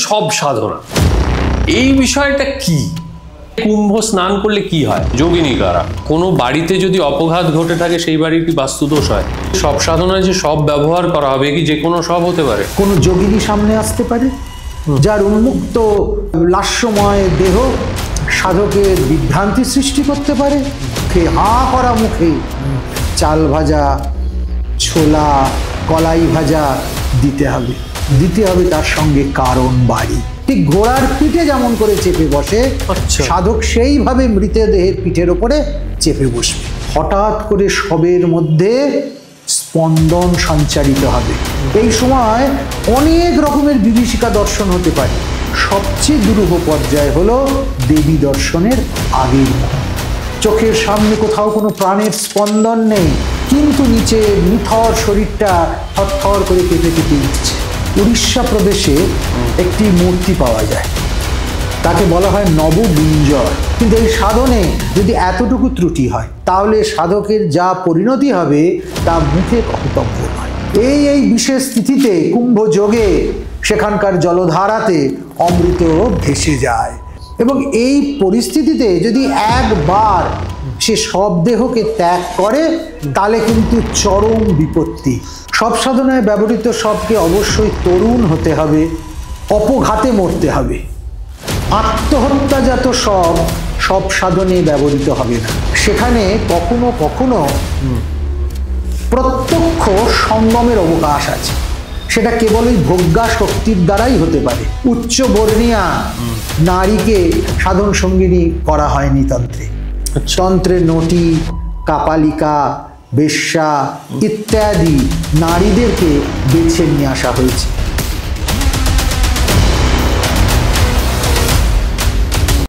সব সাধনা, এই বিষয়টা কি? কুম্ভ স্নান করলে কি হয়? যোগিনী কারা? কোনো বাড়িতে যদি অপঘাত ঘটে থাকে সেই বাড়ির কি বাস্তুদোষ হয়? সব সাধনায় যে সব ব্যবহার করা হবে কি যে কোনো সব হতে পারে? কোনো যোগিনী সামনে আসতে পারে যার উন্মুক্ত লাস্যময় দেহ সাধকের বিভ্রান্তি সৃষ্টি করতে পারে। হাঁ করা মুখে চাল ভাজা, ছোলা, কলাই ভাজা দিতে হবে, তার সঙ্গে কারণ বাড়ি। ঠিক ঘোড়ার পিঠে যেমন করে চেপে বসে, সাধক সেইভাবে মৃতদেহের পিঠের ওপরে চেপে বসবে। হঠাৎ করে সবের মধ্যে স্পন্দন সঞ্চারিত হবে। এই সময় অনেক রকমের বিভীষিকা দর্শন হতে পারে। সবচেয়ে দুরূহ পর্যায় হলো দেবী দর্শনের আগের মুহূর্ত। চোখের সামনে কোথাও কোনো প্রাণের স্পন্দন নেই, কিন্তু নিচে নিথর শরীরটা থরথর করে কেঁপে কেঁপে উঠছে। উড়িষ্যা প্রদেশে একটি মূর্তি পাওয়া যায়, তাকে বলা হয় নবগুঞ্জর। কিন্তু এই সাধনে যদি এতটুকু ত্রুটি হয় তাহলে সাধকের যা পরিণতি হবে তা মুখে কর্তব্য নয়। এই বিশেষ তিথিতে কুম্ভ যোগে সেখানকার জলধারাতে অমৃত ভেসে যায়, এবং এই পরিস্থিতিতে যদি একবার সে সব দেহকে ত্যাগ করে তাহলে কিন্তু চরম বিপত্তি। সব সাধনায় ব্যবহৃত সবকে অবশ্যই তরুণ হতে হবে, অপঘাতে মরতে হবে। আত্মহত্যাজাত সব সাধনে ব্যবহৃত হবে না। সেখানে কখনো কখনো প্রত্যক্ষ সঙ্গমের অবকাশ আছে, সেটা কেবল ওই ভোগ্যা শক্তির দ্বারাই হতে পারে। উচ্চ বর্ণীয়া নারীকে সাধন সঙ্গিনী করা হয়নি তন্ত্রে। তন্ত্রে নটি, কাপালিকা, বেশ্যা ইত্যাদি নারীদেরকে বেছে নিয়ে আসা হয়েছে।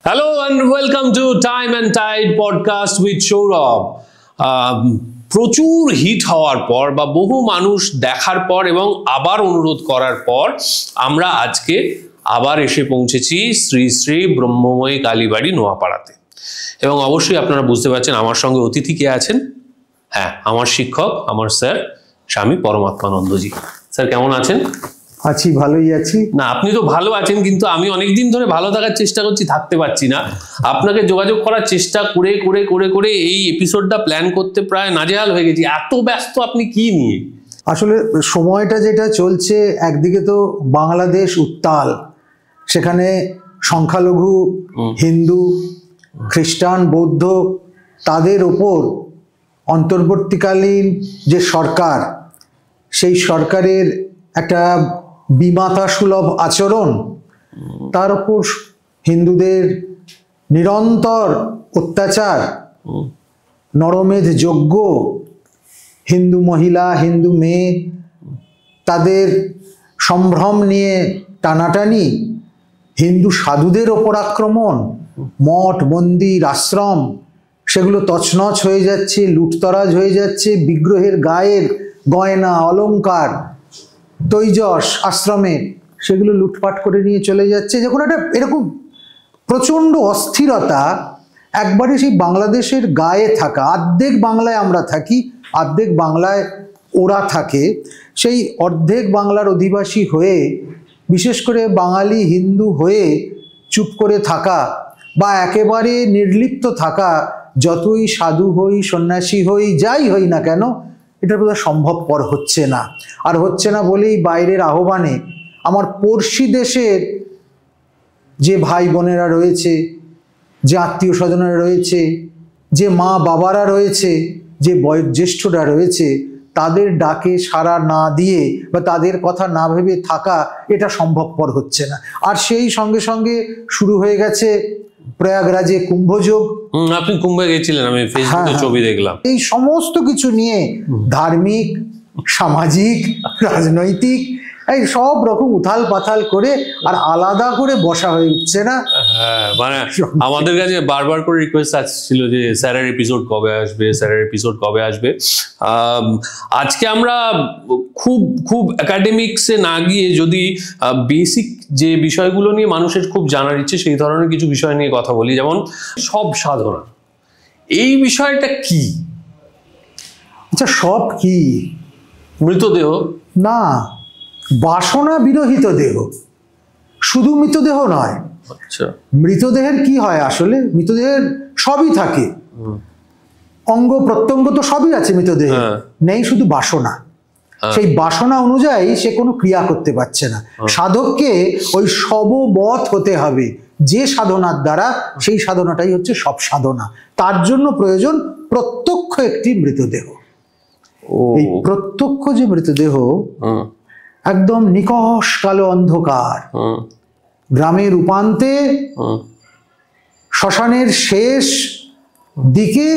Hello and welcome to Time and Tide podcast with Saurabh. প্রচুর হিট হওয়ার পর বা বহু মানুষ দেখার পর এবং আবার অনুরোধ করার পর আমরা আজকে আবার এসে পৌঁছেছি শ্রী শ্রী ব্রহ্মময়ী কালীবাড়ি নোয়াপাড়াতে। এবং অবশ্যই আপনারা বুঝতে পারছেন আমার সঙ্গে অতিথি কে আছেন। হ্যাঁ, আমার শিক্ষক, আমার স্যার স্বামী পরমাত্মানন্দজি। স্যার কেমন আছেন? আছি, ভালোই আছি। না, আপনি তো ভালো আছেন, কিন্তু আমি অনেকদিন ধরে ভালো থাকার চেষ্টা করছি, থাকতে পারছি না। আপনাকে যোগাযোগ করার চেষ্টা করে করে করে করে এই এপিসোডটা প্ল্যান করতে প্রায় নাজেহাল হয়ে গেছি। এত ব্যস্ত আপনি কি নিয়ে? আসলে সময়টা যেটা চলছে, একদিকে তো বাংলাদেশ উত্তাল, সেখানে সংখ্যালঘু হিন্দু, খ্রিস্টান, বৌদ্ধ তাদের ওপর অন্তর্বর্তীকালীন যে সরকার, সেই সরকারের একটা বিমাতা সুলভ আচরণ, তার উপর হিন্দুদের নিরন্তর অত্যাচার, নরমেধ যজ্ঞ, হিন্দু মহিলা, হিন্দু মেয়ে তাদের সম্ভ্রম নিয়ে টানাটানি, হিন্দু সাধুদের ওপর আক্রমণ, মঠ মন্দির আশ্রম সেগুলো তছনছ হয়ে যাচ্ছে, লুটতরাজ হয়ে যাচ্ছে, বিগ্রহের গায়ের গয়না অলংকার তৈজস আশ্রমে সেগুলো লুটপাট করে নিয়ে চলে যাচ্ছে। যখন একটা এরকম প্রচণ্ড অস্থিরতা একবারে সেই বাংলাদেশের গায়ে থাকা, অর্ধেক বাংলায় আমরা থাকি, অর্ধেক বাংলায় ওরা থাকে, সেই অর্ধেক বাংলার অধিবাসী হয়ে, বিশেষ করে বাঙালি হিন্দু হয়ে চুপ করে থাকা বা একেবারে নির্লিপ্ত থাকা, যতই সাধু হই, সন্ন্যাসী হই, যাই হই না কেন, এটা বোধহয় সম্ভবপর হচ্ছে না। আর হচ্ছে না বলেই বাইরের আহ্বানে আমার পড়শি দেশের যে ভাই বোনেরা রয়েছে, যে আত্মীয় স্বজনেরা রয়েছে, যে মা বাবারা রয়েছে, যে বয়োজ্যেষ্ঠরা রয়েছে, তাদের ডাকে সাড়া না দিয়ে বা তাদের কথা না ভেবে থাকা এটা সম্ভবপর হচ্ছে না। আর সেই সঙ্গে সঙ্গে শুরু হয়ে গেছে প্রয়াগরাজে কুম্ভযোগ। আপনি কুম্ভে গেছিলেন, আমি ফেসবুকে ছবি দেখলাম। এই সমস্ত কিছু নিয়ে ধার্মিক, সামাজিক, রাজনৈতিক এই সব রকম উথাল পাথাল করে আর আলাদা করে বসা হয়ে উঠছে না। হ্যাঁ, মানে আমাদের কাছে বারবার করে রিকোয়েস্ট আসছিল যে স্যারের এপিসোড কবে আসবে, স্যারের এপিসোড কবে আসবে। আজকে আমরা খুব খুব একাডেমিক্সে না গিয়ে যদি বেসিক যে বিষয়গুলো নিয়ে মানুষের খুব জানার ইচ্ছে সেই ধরনের কিছু বিষয় নিয়ে কথা বলি। যেমন সব সাধনা, এই বিষয়টা কি? আচ্ছা, সব কি? মৃতদেহ না, বাসনা বিরহিত দেহ। শুধু মৃতদেহ নয়, আচ্ছা, মৃতদেহের কি হয় আসলে, মৃতদেহের সবই থাকে, অঙ্গ প্রত্যঙ্গ তো সবই আছে মৃতদেহে, নেই শুধু বাসনা। সেই বাসনা অনুযায়ী সে কোনো ক্রিয়া করতে পারছে না। সাধককে ওই সববৎ হতে হবে যে সাধনার দ্বারা, সেই সাধনাটাই হচ্ছে সব সাধনা। তার জন্য প্রয়োজন প্রত্যক্ষ একটি মৃতদেহ। এই প্রত্যক্ষ যে মৃতদেহ একদম নিকষ কালো অন্ধকার, গ্রামের উপান্তে শ্মশানের শেষ দিকে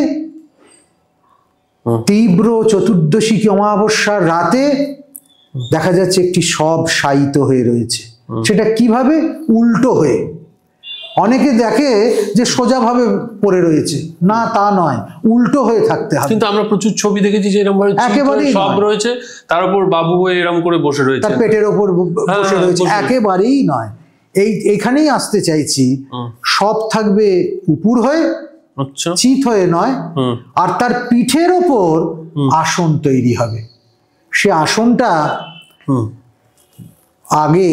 তীব্র চতুর্দশী অমাবস্যার রাতে দেখা যাচ্ছে একটি শব শায়িত হয়ে রয়েছে। সেটা কিভাবে? উল্টো হয়ে। অনেকে দেখে যে সোজাভাবে পড়ে রয়েছে, না তা নয়, উল্টো হয়ে থাকতে হবে। কিন্তু আমরা প্রচুর ছবি দেখেছি যে এরকম একেবারেই সব রয়েছে, তার উপর বাবু হয়ে এরকম করে বসে রয়েছে, তার পেটের ওপর বসে রয়েছে। একেবারেই নয়, এইখানেই আসতে চাইছি। সব থাকবে উপুর হয়ে, চিত হয়ে নয়, আর তার পিঠের ওপর আসন তৈরি হবে। সে আসনটা আগে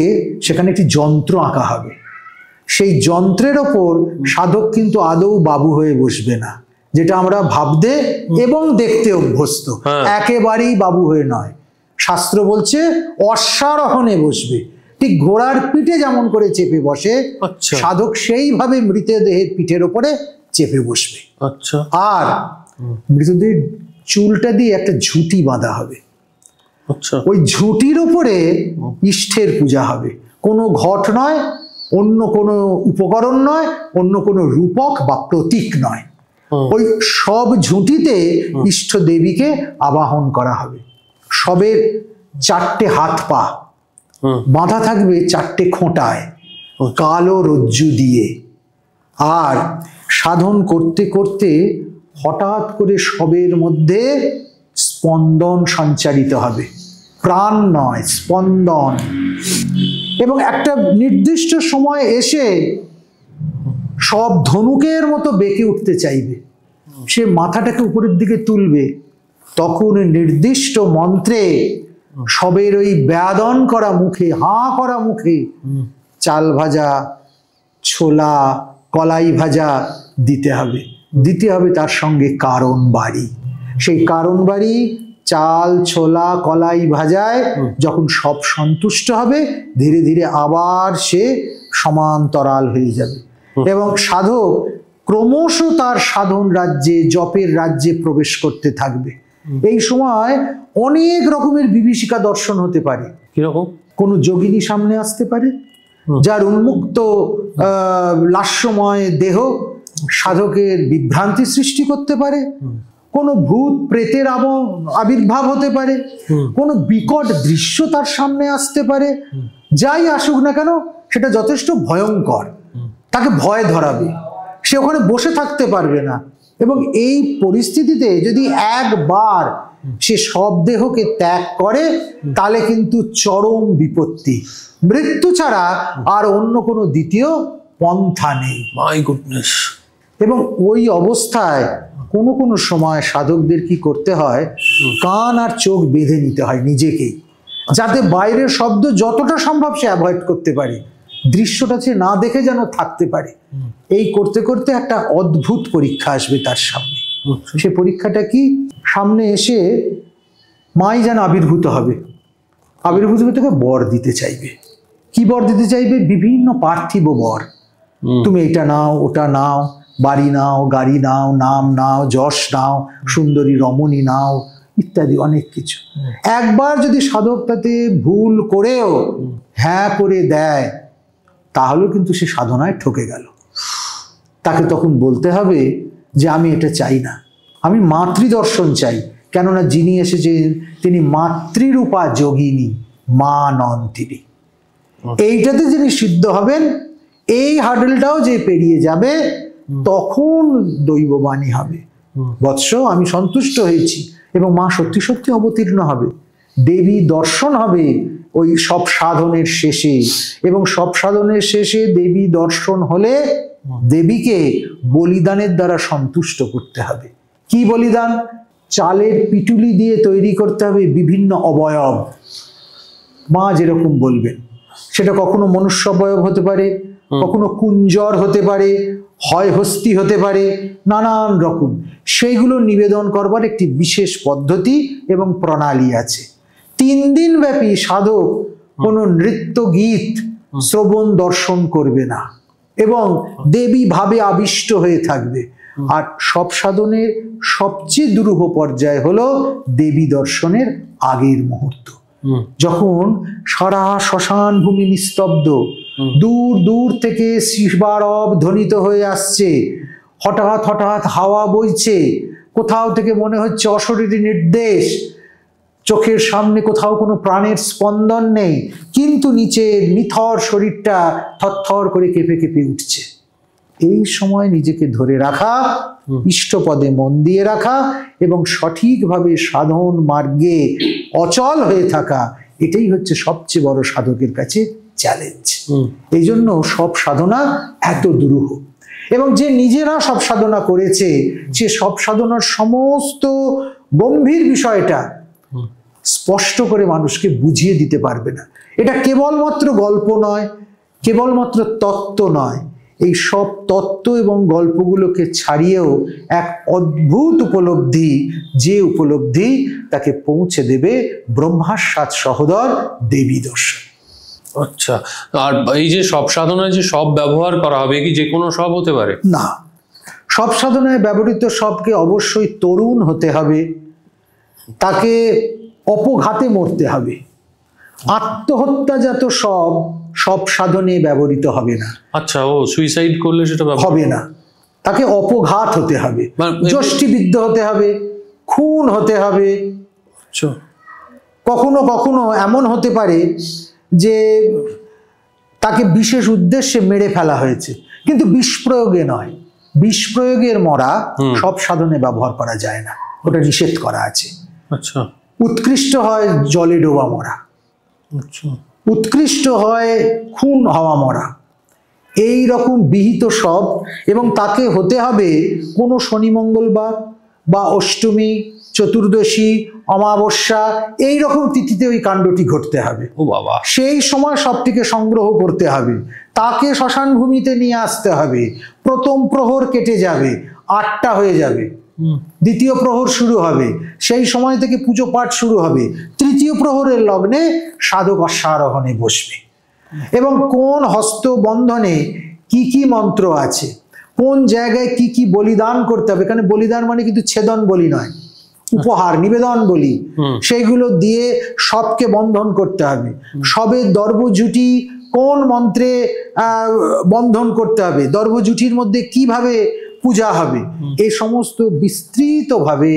সেখানে একটি যন্ত্র আঁকা হবে। সেই যন্ত্রের ওপর সাধক কিন্তু আদৌ বাবু হয়ে বসবে না, যেটা আমরা ভাবতে এবং দেখতে অভ্যস্ত। একেবারেই বাবু হয়ে নয়। শাস্ত্র বলছে অশ্বারোহণে বসবে, ঠিক ঘোড়ার পিঠে যেমন করে চেপে বসে, সাধক সেইভাবে মৃতদেহের পিঠের ওপরে চেপে বসবে। আর মৃতদেহের চুলটা দিয়ে একটা ঝুঁটি বাঁধা হবে। ওই ঝুঁটির উপরে ইষ্টের পূজা হবে। কোনো ঘট নয়, অন্য কোনো উপকরণ নয়, অন্য কোনো রূপক বা প্রতীক নয়। ওই সব ঝুঁটিতে ইষ্ট দেবীকে আবাহন করা হবে। সবের 4টে হাত পা বাঁধা থাকবে 4টে খোঁটায় কালো রজ্জু দিয়ে। আর সাধন করতে করতে হঠাৎ করে সবের মধ্যে স্পন্দন সঞ্চারিত হবে, প্রাণ নয়, স্পন্দন। এবং একটা নির্দিষ্ট সময় এসে সব ধনুকের মতো বেঁকে উঠতে চাইবে। সে মাথাটাকে উপরের দিকে তুলবে, তখন নির্দিষ্ট মন্ত্রে সবের ওই বেদন করা মুখে, হাঁ করা মুখে চাল ভাজা, ছোলা, কলাই ভাজা দিতে হবে। দিতে হবে তার সঙ্গে কারণ বাড়ি। সেই কারণ বাড়ি চাল, ছোলা, কলাই ভাজায় যখন সব সন্তুষ্ট হবে, ধীরে ধীরে আবার সে সমান্তরাল হয়ে যাবে এবং সাধক ক্রমশ তার সাধন রাজ্যে, জপের রাজ্যে প্রবেশ করতে থাকবে। এই সময় অনেক রকমের বিভীষিকা দর্শন হতে পারে। কিরকম? কোনো যোগিনী সামনে আসতে পারে, যার উন্মুক্ত লাস্যময় দেহ সাধকের বিভ্রান্তি সৃষ্টি করতে পারে। কোনো ভূত প্রেতের আবির্ভাব হতে পারে, কোনো বিকট দৃশ্য তার সামনে আসতে পারে। যাই আসুক না কেন, সেটা যথেষ্ট ভয়ঙ্কর, তাকে ভয় ধরাবে, সে ওখানে বসে থাকতে পারবে না। এবং এই পরিস্থিতিতে যদি একবার সে সব দেহকে ত্যাগ করে, তাহলে কিন্তু চরম বিপত্তি, মৃত্যু ছাড়া আর অন্য কোনো দ্বিতীয় পন্থা নেই। My goodness. এবং ওই অবস্থায় কোনো কোনো সময় সাধকদের কি করতে হয়, কান আর চোখ বেঁধে নিতে হয় নিজেকেই, যাতে বাইরের শব্দ যতটা সম্ভব সে অ্যাভয়েড করতে পারে, দৃশ্যটা সে না দেখে যেন থাকতে পারে। এই করতে করতে একটা অদ্ভুত পরীক্ষা আসবে তার সামনে। সে পরীক্ষাটা কি? সামনে এসে মাই যেন আবির্ভূত হবে, আবির্ভূত হয়ে তাকে বর দিতে চাইবে। কি বর দিতে চাইবে? বিভিন্ন পার্থিব বর। তুমি এটা নাও, ওটা নাও, বাড়ি নাও, গাড়ি নাও, নাম নাও, যশ নাও, সুন্দরী রমণী নাও, ইত্যাদি অনেক কিছু। একবার যদি সাধক তাতে ভুল করেও হ্যাঁ করে দেয়, তাহলেও কিন্তু সে সাধনায় ঠকে গেল। তাকে তখন বলতে হবে যে আমি এটা চাই না, আমি মাতৃদর্শন চাই। কেননা যিনি এসেছেন তিনি মাতৃরূপা যোগিনী, মা নন তিনি। এইটাতে যিনি সিদ্ধ হবেন, এই হার্ডেলটাও যে পেরিয়ে যাবে, তখন দৈববাণী হবে, বৎস আমি সন্তুষ্ট হয়েছি। এবং মা সত্যি সত্যি অবতীর্ণ হবে, দেবী দর্শন হবে ওই সব সাধনের শেষে। এবং সব সাধনের শেষে দেবী দর্শন হলে দেবীকে বলিদানের দ্বারা সন্তুষ্ট করতে হবে। কি বলিদান? চালের পিটুলি দিয়ে তৈরি করতে হবে বিভিন্ন অবয়ব, মা যেরকম বলবেন। সেটা কখনো মনুষ্যবয়ব হতে পারে, কখনো কুঞ্জর হতে পারে, হয় হস্তি হতে পারে, নানান রকম। সেইগুলো নিবেদন করবার একটি বিশেষ পদ্ধতি এবং প্রণালী আছে। 3 দিন ব্যাপী সাধক কোনো নৃত্য গীত শ্রবণ দর্শন করবে না এবং দেবী ভাবে আবিষ্ট হয়ে থাকবে। আর সব সাধনের সবচেয়ে দুরূহ পর্যায় হলো দেবী দর্শনের আগের মুহূর্ত, যখন সারা শ্মশান ভূমি নিস্তব্ধ, দূর দূর থেকে শিবারব ধ্বনিত হয়ে আসছে, হঠাৎ হঠাৎ হাওয়া বইছে, কোথাও থেকে মনে হচ্ছে অশরীরী নির্দেশ, চোখের সামনে কোথাও কোনো প্রাণের স্পন্দন নেই, কিন্তু নিচের নিথর শরীরটা থরথর করে কেঁপে কেঁপে উঠছে। এই সময় নিজেকে ধরে রাখা, ইষ্টপদে মন দিয়ে রাখা এবং সঠিকভাবে সাধন মার্গে অচল হয়ে থাকা, এটাই হচ্ছে সবচেয়ে বড় সাধকের কাছে চ্যালেঞ্জ। এই জন্য সব সাধনা এত দুরূহ। এবং যে নিজেরা সব সাধনা করেছে, সে সব সাধনার সমস্ত গম্ভীর বিষয়টা স্পষ্ট করে মানুষকে বুঝিয়ে দিতে পারবে না। এটা কেবলমাত্র গল্প নয়, কেবলমাত্র তত্ত্ব নয়, এই সব তত্ত্ব এবং গল্পগুলোকে ছাড়িয়েও এক অদ্ভুত উপলব্ধি, যে উপলব্ধি তাকে পৌঁছে দেবে ব্রহ্মার 7 সহোদর দেবী দর্শন। আচ্ছা, আর এই যে সব সাধনায় যে সব ব্যবহার করা হবে, কি যে কোনো সব হতে পারে? না, সব সাধনায় ব্যবহৃত সবকে অবশ্যই তরুণ হতে হবে, তাকে অপঘাতে মরতে হবে। আত্মহত্যাজাত সব সাধনে ব্যবহৃত হবে না। আচ্ছা, ও সুইসাইড করলে সেটা হবে না, তাকে অপঘাত হতে হবে, যষ্টিবিদ্ধ হতে হবে, খুন হতে হবে। কখনো কখনো এমন হতে পারে যে তাকে বিশেষ উদ্দেশ্যে মেরে ফেলা হয়েছে, কিন্তু বিষ প্রয়োগে নয়। বিষ প্রয়োগের মরা সব সাধনে ব্যবহার করা যায় না, ওটা নিষেধ করা আছে। আচ্ছা, উৎকৃষ্ট হয় জলে ডোবা মরা, উৎকৃষ্ট হয় খুন হওয়া মরা, এই রকম বিহিত সব। এবং তাকে হতে হবে কোনো শনি মঙ্গলবার বা অষ্টমী, চতুর্দশী, অমাবস্যা, এই রকম তিথিতে ওই কাণ্ডটি ঘটতে হবে। ও বাবা! সেই সময় সবটিকে সংগ্রহ করতে হবে, তাকে শ্মশান ভূমিতে নিয়ে আসতে হবে। প্রথম প্রহর কেটে যাবে, 8টা হয়ে যাবে, দ্বিতীয় প্রহর শুরু হবে, সেই সময় থেকে পুজো পাঠ শুরু হবে। তৃতীয় প্রহরের লগ্নে সাধক অশ্বারোহণে বসবে এবং কোন হস্তবন্ধনে কি কি মন্ত্র আছে, কোন জায়গায় কি কি বলিদান করতে হবে, এখানে বলিদান মানে কিন্তু ছেদন বলি নয়, উপহার নিবেদন বলি, সেইগুলো দিয়ে সবকে বন্ধন করতে হবে। সবের দর্বজুটি কোন মন্ত্রে বন্ধন করতে হবে, দর্বজুটির মধ্যে কিভাবে পূজা হবে, এই সমস্ত বিস্তৃতভাবে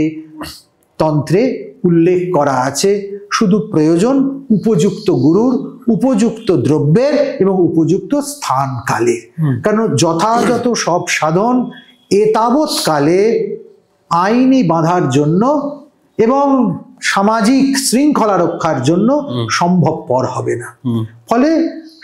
তন্ত্রে উল্লেখ করা আছে। শুধু প্রয়োজন উপযুক্ত গুরুর, উপযুক্ত দ্রব্যের এবং উপযুক্ত স্থান কালে। কারণ যথাযথ সব সাধন এতাবৎ কালে আইনি বাঁধার জন্য এবং সামাজিক শৃঙ্খলা রক্ষার জন্য সম্ভবপর হবে না। ফলে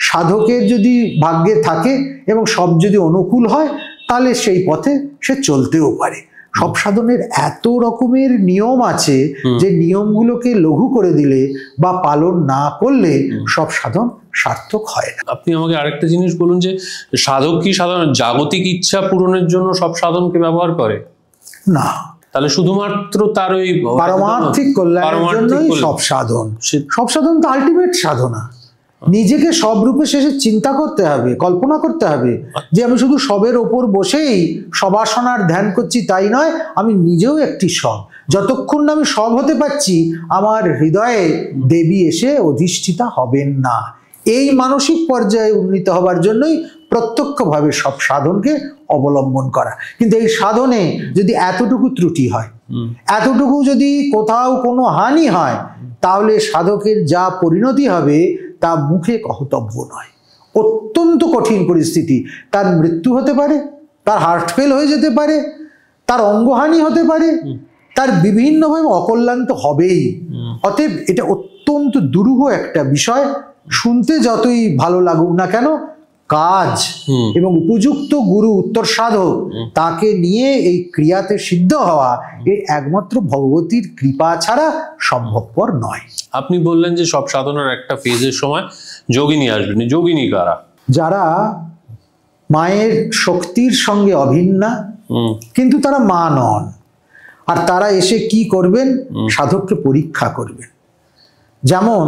সাধকের যদি ভাগ্যে থাকে এবং সব যদি অনুকূল হয়, তাহলে সেই পথে সে চলতেও পারে। সব সাধনের এত রকমের নিয়ম আছে যে নিয়মগুলোকে লঘু করে দিলে বা পালন না করলে সব সাধন সার্থক হয় না। আপনি আমাকে আরেকটা জিনিস বলুন, যে সাধক কি সাধারণ জাগতিক ইচ্ছা পূরণের জন্য সব সাধনকে ব্যবহার করে? না, তাহলে শুধুমাত্র তার ওই পারমার্থিক কল্যাণের জন্যই সব সাধন। সব সাধন তো আলটিমেট সাধনা। নিজেকে সব রূপে শেষে চিন্তা করতে হবে, কল্পনা করতে হবে যে আমি শুধু সবের ওপর বসেই সবাসনার ধ্যান করছি তাই নয়, আমি নিজেও একটি সব। যতক্ষণ না আমি সব হতে পারছি, আমার হৃদয়ে দেবী এসে অধিষ্ঠিতা হবেন না। এই মানসিক পর্যায়ে উন্নীত হবার জন্যই প্রত্যক্ষভাবে সব সাধনকে অবলম্বন করা। কিন্তু এই সাধনে যদি এতটুকু ত্রুটি হয়, এতটুকু যদি কোথাও কোনো হানি হয়, তাহলে সাধকের যা পরিণতি হবে তা মুখে কহতব্য নয়। অত্যন্ত কঠিন পরিস্থিতি, তার মৃত্যু হতে পারে, তার হার্ট ফেল হয়ে যেতে পারে, তার অঙ্গহানি হতে পারে, তার বিভিন্নভাবে অকল্যাণ তো হবেই। অতএব এটা অত্যন্ত দুরূহ একটা বিষয়। শুনতে যতই ভালো লাগুক না কেন, কাজ এবং উপযুক্ত গুরু, উত্তর সাধক, তাকে নিয়ে এই ক্রিয়াতে সিদ্ধ হওয়া এই একমাত্র ভগবতীর কৃপা ছাড়া সম্ভবপর নয়। আপনি বললেন যে সব সাধনার একটা ফেজের সময় যোগিনী আসবেন। যোগিনী কারা? যারা মায়ের শক্তির সঙ্গে অভিন্না, কিন্তু তারা মা নন। আর তারা এসে কি করবেন? সাধককে পরীক্ষা করবেন। যেমন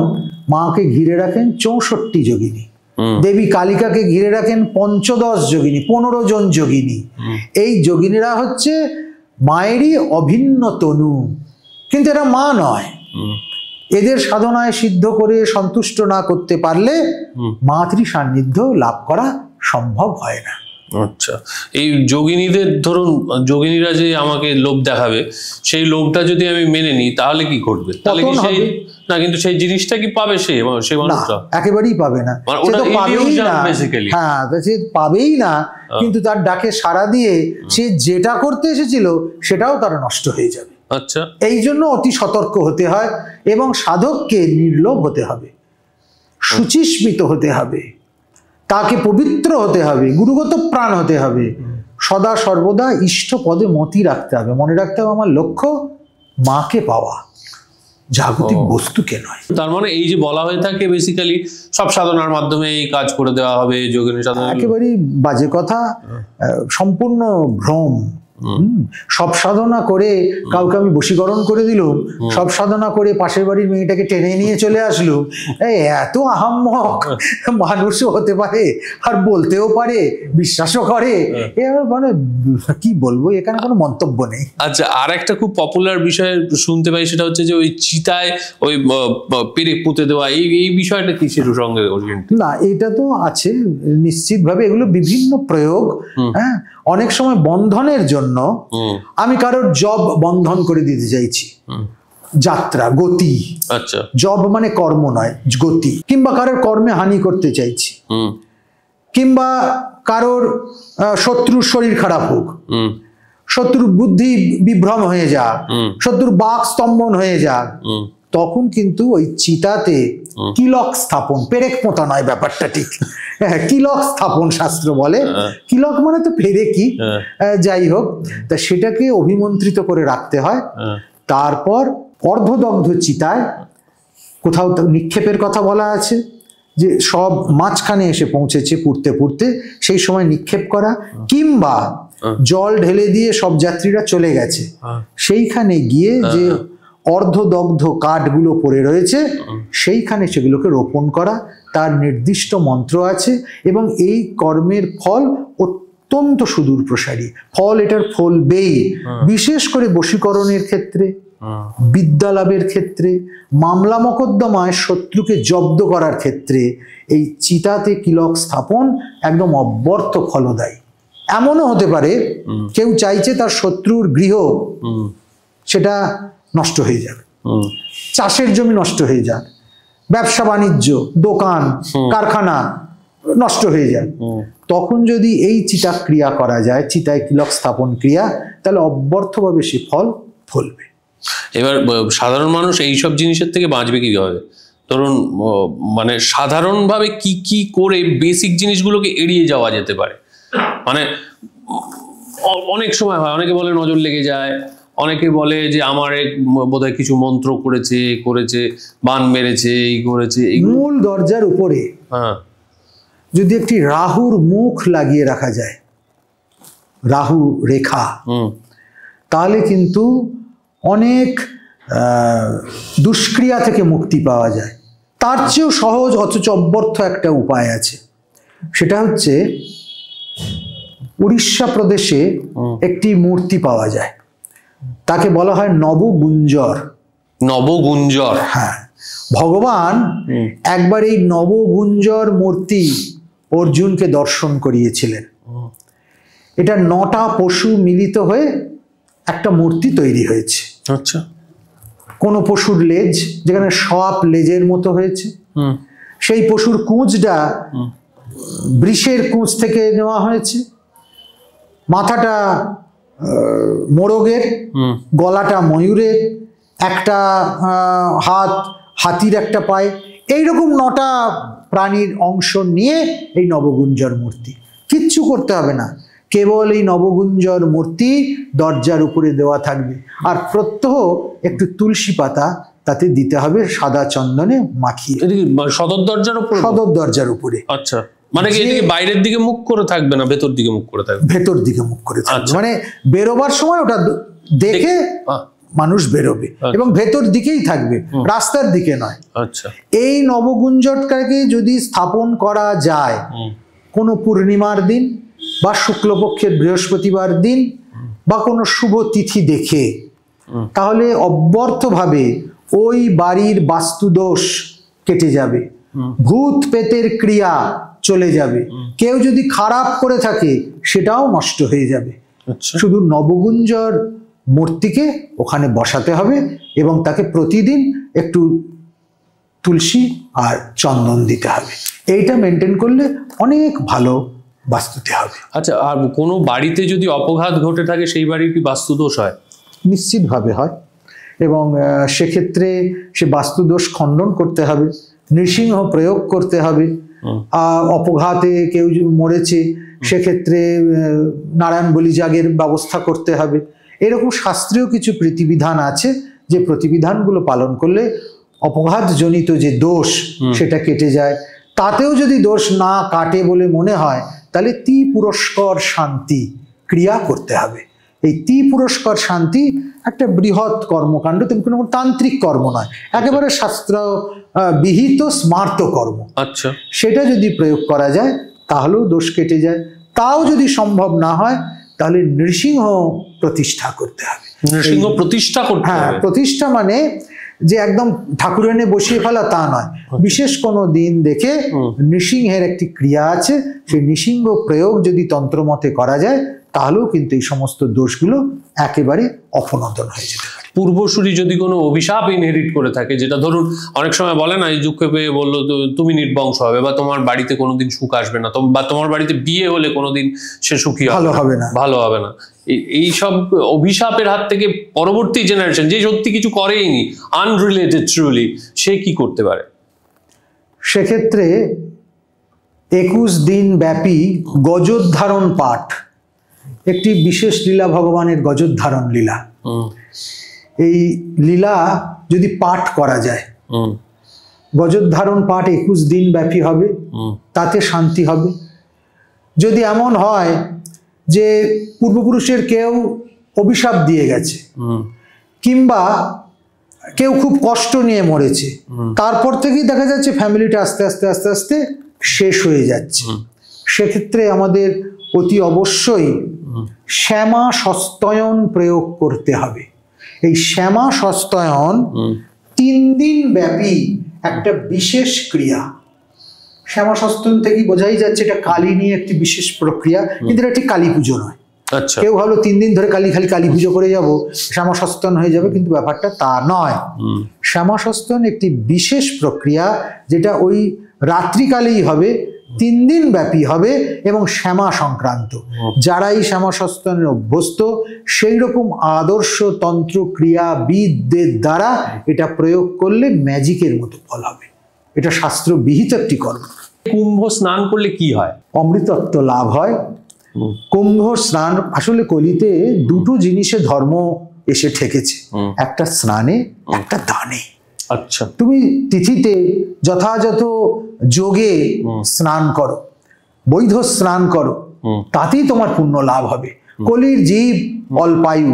মাকে ঘিরে রাখেন 64 যোগিনী, দেবী কালিকাকে ঘিরে রাখেন 15 যোগিনী, 15 জন যোগিনী। এই যোগিনীরা হচ্ছে মায়েরই অভিন্ন তনু, কিন্তু এরা মা নয়। এদের সাধনায় সিদ্ধ করে সন্তুষ্ট না করতে পারলে মাতৃ সান্নিধ্য লাভ করা সম্ভব হয় না। আচ্ছা, এই যোগিনীদের ধরুন, যোগিনীরা যে আমাকে লোভ দেখাবে, সেই লোভটা যদি আমি মেনে নিই তাহলে কি ঘটবে? তাহলে কি সেই না, কিন্তু সেই জিনিসটা কি পাবে সে মানুষটা? একেবারেই পাবে না, সে তো পাবেই না। হ্যাঁ, সে পাবেই না, কিন্তু তার ডাকে সাড়া দিয়ে সে যেটা করতে এসেছিল সেটাও তার নষ্ট হয়ে যাবে। আচ্ছা, এই জন্য অতি সতর্ক হতে হয় এবং সাধককে নির্লোভ হতে হবে, শুচিস্মিত হতে হবে, তাকে পবিত্র হতে হবে, গুরুগত প্রাণ হতে হবে, সদা সর্বদা ইষ্ট পদে মতি রাখতে হবে। মনে রাখতে হবে আমার লক্ষ্য মাকে পাওয়া, জাগতিক বস্তুকে নয়। তার মানে এই যে বলা হয়ে থাকে বেসিক্যালি সব সাধনার মাধ্যমে এই কাজ করে দেওয়া হবে, যোগিনী সাধনা, একেবারেই বাজে কথা, সম্পূর্ণ ভ্রম। সব সাধনা করে কাউকে আমি বশীকরণ করে দিলুম, সব সাধনা করে পাশের বাড়ির মেয়েটাকে টেনে নিয়ে চলে আসলুম, এত আহাম্মক মানুষও হতে পারে, আর বলতেও পারে, বিশ্বাসও করে। মানে কি বলবো, এখানে কোনো মন্তব্য নেই। আচ্ছা, আর একটা খুব পপুলার বিষয় শুনতে পাই, সেটা হচ্ছে যে ওই চিতায় ওই পেরেক পুঁতে দেওয়া, এই বিষয়টা কি সেটার সঙ্গে? না, এটা তো আছে নিশ্চিতভাবে, এগুলো বিভিন্ন প্রয়োগ। হ্যাঁ, অনেক সময় বন্ধনের জন্য আমি কারোর জব বন্ধন করে দিতে চাইছি, যাত্রা, গতি। আচ্ছা, জব মানে কর্ম নয়, গতি। কিংবা কারোর কর্মে হানি করতে চাইছি, কিংবা কারোর শত্রুর শরীর খারাপ হোক, শত্রুর বুদ্ধি বিভ্রম হয়ে যাক, শত্রুর বাক স্তম্ভন হয়ে যাক, তখন কিন্তু ওই চিতাতে কিলক স্থাপন, পেরেক পোঁতা নয় ব্যাপারটা, ঠিক কিলক স্থাপন শাস্ত্র বলে। কিলক মানে তো পেরেকই, যাই হোক, তা সেটাকে অভিমন্ত্রিত করে রাখতে হয়। তারপর অর্ধদগ্ধ চিতায় কোথাও নিক্ষেপের কথা বলা আছে, যে সব মাঝখানে এসে পৌঁছেছে পুড়তে পুড়তে, সেই সময় নিক্ষেপ করা, কিংবা জল ঢেলে দিয়ে সব যাত্রীরা চলে গেছে, সেইখানে গিয়ে যে অর্ধদগ্ধ কাঠগুলো পড়ে রয়েছে সেইখানে সেগুলোকে রোপণ করা। তার নির্দিষ্ট মন্ত্র আছে এবং এই কর্মের ফল অত্যন্ত সুদূর প্রসারী। ফল এটার ফলবেই, বিশেষ করে বশীকরণের ক্ষেত্রে, বিদ্যা লাভের ক্ষেত্রে, মামলা মকদ্দমায় শত্রুকে জব্দ করার ক্ষেত্রে এই চিতাতে কিলক স্থাপন একদম অব্যর্থ ফলদায়ী। এমনও হতে পারে কেউ চাইছে তার শত্রুর গৃহ সেটা নষ্ট হয়ে যাবে, চাষের জমি নষ্ট হয়ে যাক, ব্যবসা বাণিজ্য, দোকান, কারখানা নষ্ট হয়ে যায়, তখন যদি এই চিতা ক্রিয়া করা যায়, চিতায় কিলক স্থাপন ক্রিয়া, তাহলে অব্যর্থভাবে সে ফল ফলবে। এবার সাধারণ মানুষ এইসব জিনিসের থেকে বাঁচবে কিভাবে? ধরুন, মানে সাধারণভাবে কি কি করে বেসিক জিনিসগুলোকে এড়িয়ে যাওয়া যেতে পারে? মানে অনেক সময় হয়, অনেকে বলে নজর লেগে যায়, অনেকে বলে যে আমার এক বোধহয় কিছু মন্ত্র করেছে, বান মেরেছে, এই করেছে। মূল দরজার উপরে যদি একটি রাহুর মুখ লাগিয়ে রাখা যায়, রাহু রেখা, তাহলে কিন্তু অনেক দুষ্ক্রিয়া থেকে মুক্তি পাওয়া যায়। তার চেয়েও সহজ অথচ অব্যর্থ একটা উপায় আছে, সেটা হচ্ছে উড়িষ্যা প্রদেশে একটি মূর্তি পাওয়া যায়, তাকে বলা হয় নবগুঞ্জর। নবগুঞ্জর? হ্যাঁ, ভগবান একবার এই নবগুঞ্জর মূর্তি অর্জুনকে দর্শন করিয়েছিলেন। এটা 9টা পশু মিলিত হয়ে একটা মূর্তি তৈরি হয়েছে। আচ্ছা, কোন পশুর লেজ, যেখানে সাপ লেজের মতো হয়েছে, সেই পশুর কুঁচটা বৃষের কুঁচ থেকে নেওয়া হয়েছে, মাথাটা মোরগের, গলাটা ময়ূরের, একটা হাত হাতির, একটা পায়ে, এইরকম 9টা প্রাণীর অংশ নিয়ে এই নবগুঞ্জর মূর্তি। কিচ্ছু করতে হবে না, কেবল এই নবগুঞ্জর মূর্তি দরজার উপরে দেওয়া থাকবে, আর প্রত্যহ একটু তুলসী পাতা তাতে দিতে হবে সাদা চন্দনে মাখিয়ে। সদর দরজার উপরে? সদর দরজার উপরে। আচ্ছা, মানে কি এদিকে বাইরের দিকে মুখ করে থাকবে না, ভেতর দিকে মুখ করে থাকবে? ভেতর দিকে মুখ করে থাকবে, মানে বেরোবার সময় ওটা দেখে মানুষ বেরোবে এবং ভেতর দিকেই থাকবে, রাস্তার দিকে নয়। আচ্ছা, এই নবগুঞ্জরটাকে যদি স্থাপন করা যায় কোনো পূর্ণিমার দিন বা শুক্লপক্ষের বৃহস্পতিবার দিন বা কোনো শুভ তিথি দেখে, তাহলে অব্যর্থভাবে ওই বাড়ির বাস্তুদোষ কেটে যাবে, ভূত পেতের ক্রিয়া চলে যাবে, কেউ যদি খারাপ করে থাকে সেটাও নষ্ট হয়ে যাবে। শুধু নবগুঞ্জর মূর্তিকে ওখানে বসাতে হবে এবং তাকে প্রতিদিন একটু তুলসী আর চন্দন দিতে হবে। এইটা মেনটেন করলে অনেক ভালো বাস্তুতে হবে। আচ্ছা, আর কোনো বাড়িতে যদি অপঘাত ঘটে থাকে সেই বাড়ির কি বাস্তুদোষ হয়? নিশ্চিতভাবে হয়, এবং সেক্ষেত্রে সে বাস্তুদোষ খণ্ডন করতে হবে, নৃসিংহ প্রয়োগ করতে হবে। অপঘাতে কেউ মরেছে সেক্ষেত্রে নারায়ণ বলিযাগের ব্যবস্থা করতে হবে। এরকম শাস্ত্রীয় কিছু প্রতিবিধান আছে, যে প্রতিবিধানগুলো পালন করলে অপঘাতজনিত যে দোষ সেটা কেটে যায়। তাতেও যদি দোষ না কাটে বলে মনে হয়, তাহলে পুরস্কার শান্তি ক্রিয়া করতে হবে। এই পুরস্কার শান্তি একটা বৃহৎ কর্মকাণ্ড, তেমন কোনো তান্ত্রিক কর্ম নয়, একেবারে শাস্ত্র বিহিত স্মার্ত কর্ম। আচ্ছা, সেটা যদি প্রয়োগ করা যায় তাহলেও দোষ কেটে যায়। তাও যদি সম্ভব না হয় তাহলে নৃসিংহ প্রতিষ্ঠা করতে হবে। নৃসিংহ প্রতিষ্ঠা করতে হবে? হ্যাঁ, প্রতিষ্ঠা মানে যে একদম ঠাকুর এনে বসিয়ে ফেলা তা নয়, বিশেষ কোনো দিন দেখে নৃসিংহের একটি ক্রিয়া আছে, সেই নৃসিংহ প্রয়োগ যদি তন্ত্রমতে করা যায় তাহলেও কিন্তু এই সমস্ত দোষগুলো একেবারে অপনোদন হয়ে যেতে পারে। পূর্বসূরি যদি কোনো অভিশাপ ইনহেরিট করে থাকে, যেটা ধরুন অনেক সময় বলে না, এই যুগে পেয়ে বললো তুমি নির্বংশ হবে, বা তোমার বাড়িতে কোনোদিন সুখ আসবে না, বা তোমার বাড়িতে বিয়ে হলে কোনোদিন সে সুখী হবে না, ভালো হবে না, এইসব অভিশাপের হাত থেকে পরবর্তী জেনারেশন যে সত্যি কিছু করেইনি, আনরিলেটেড ট্রুলি, সে কি করতে পারে? সেক্ষেত্রে 21 দিন ব্যাপী গজোদ্ধারণ পাঠ, একটি বিশেষ লীলা, ভগবানের গজোদ্ধারণ লীলা। এই লীলা যদি পাঠ করা যায়, গজোদ্ধারণ পাঠ 21 দিন ব্যাপী হবে, তাতে শান্তি হবে। যদি এমন হয় যে পূর্বপুরুষের কেউ অভিশাপ দিয়ে গেছে, কিংবা কেউ খুব কষ্ট নিয়ে মরেছে, তারপর থেকেই দেখা যাচ্ছে ফ্যামিলিটা আস্তে আস্তে আস্তে আস্তে শেষ হয়ে যাচ্ছে, সেক্ষেত্রে আমাদের অতি অবশ্যই শ্যামা সস্তয়ন প্রয়োগ করতে হবে। এই শ্যামা সস্তয়ন 3 দিন ব্যাপী একটা বিশেষ ক্রিয়া। শ্যামা সস্তয়ন থেকে বোঝাই যাচ্ছে এটা কালী নিয়ে একটি বিশেষ প্রক্রিয়া, কিন্তু এটা একটি কালী পুজো নয়। আচ্ছা, কেউ ভালো 3 দিন ধরে খালি কালী পুজো করে যাব, শ্যামা সস্তয়ন হয়ে যাবে, কিন্তু ব্যাপারটা তা নয়। শ্যামা সস্তয়ন একটি বিশেষ প্রক্রিয়া, যেটা ওই রাত্রিকালেই হবে, 3 দিন ব্যাপী হবে এবং শ্যামা সংক্রান্ত। যারা এই শ্যামা সস্তয়নের অভ্যস্ত, সেই রকম আদর্শ তন্ত্র ক্রিয়াবিদদের দ্বারা এটা প্রয়োগ করলে ম্যাজিকের মতো ফল হবে। এটা শাস্ত্র বিহিত একটি কর্ম। কুম্ভ স্নান করলে কি হয়? অমৃতত্ব লাভ হয়। কুম্ভ স্নান, আসলে কলিতে দুটো জিনিসে ধর্ম এসে ঠেকেছে, একটা স্নানে, একটা দানে। আচ্ছা, তুমি তিথিতে যথাযথ যোগে স্নান করো, বৈধ স্নান করো, তাতেই তোমার পুণ্য লাভ হবে। কলির জীব অল্পায়ু,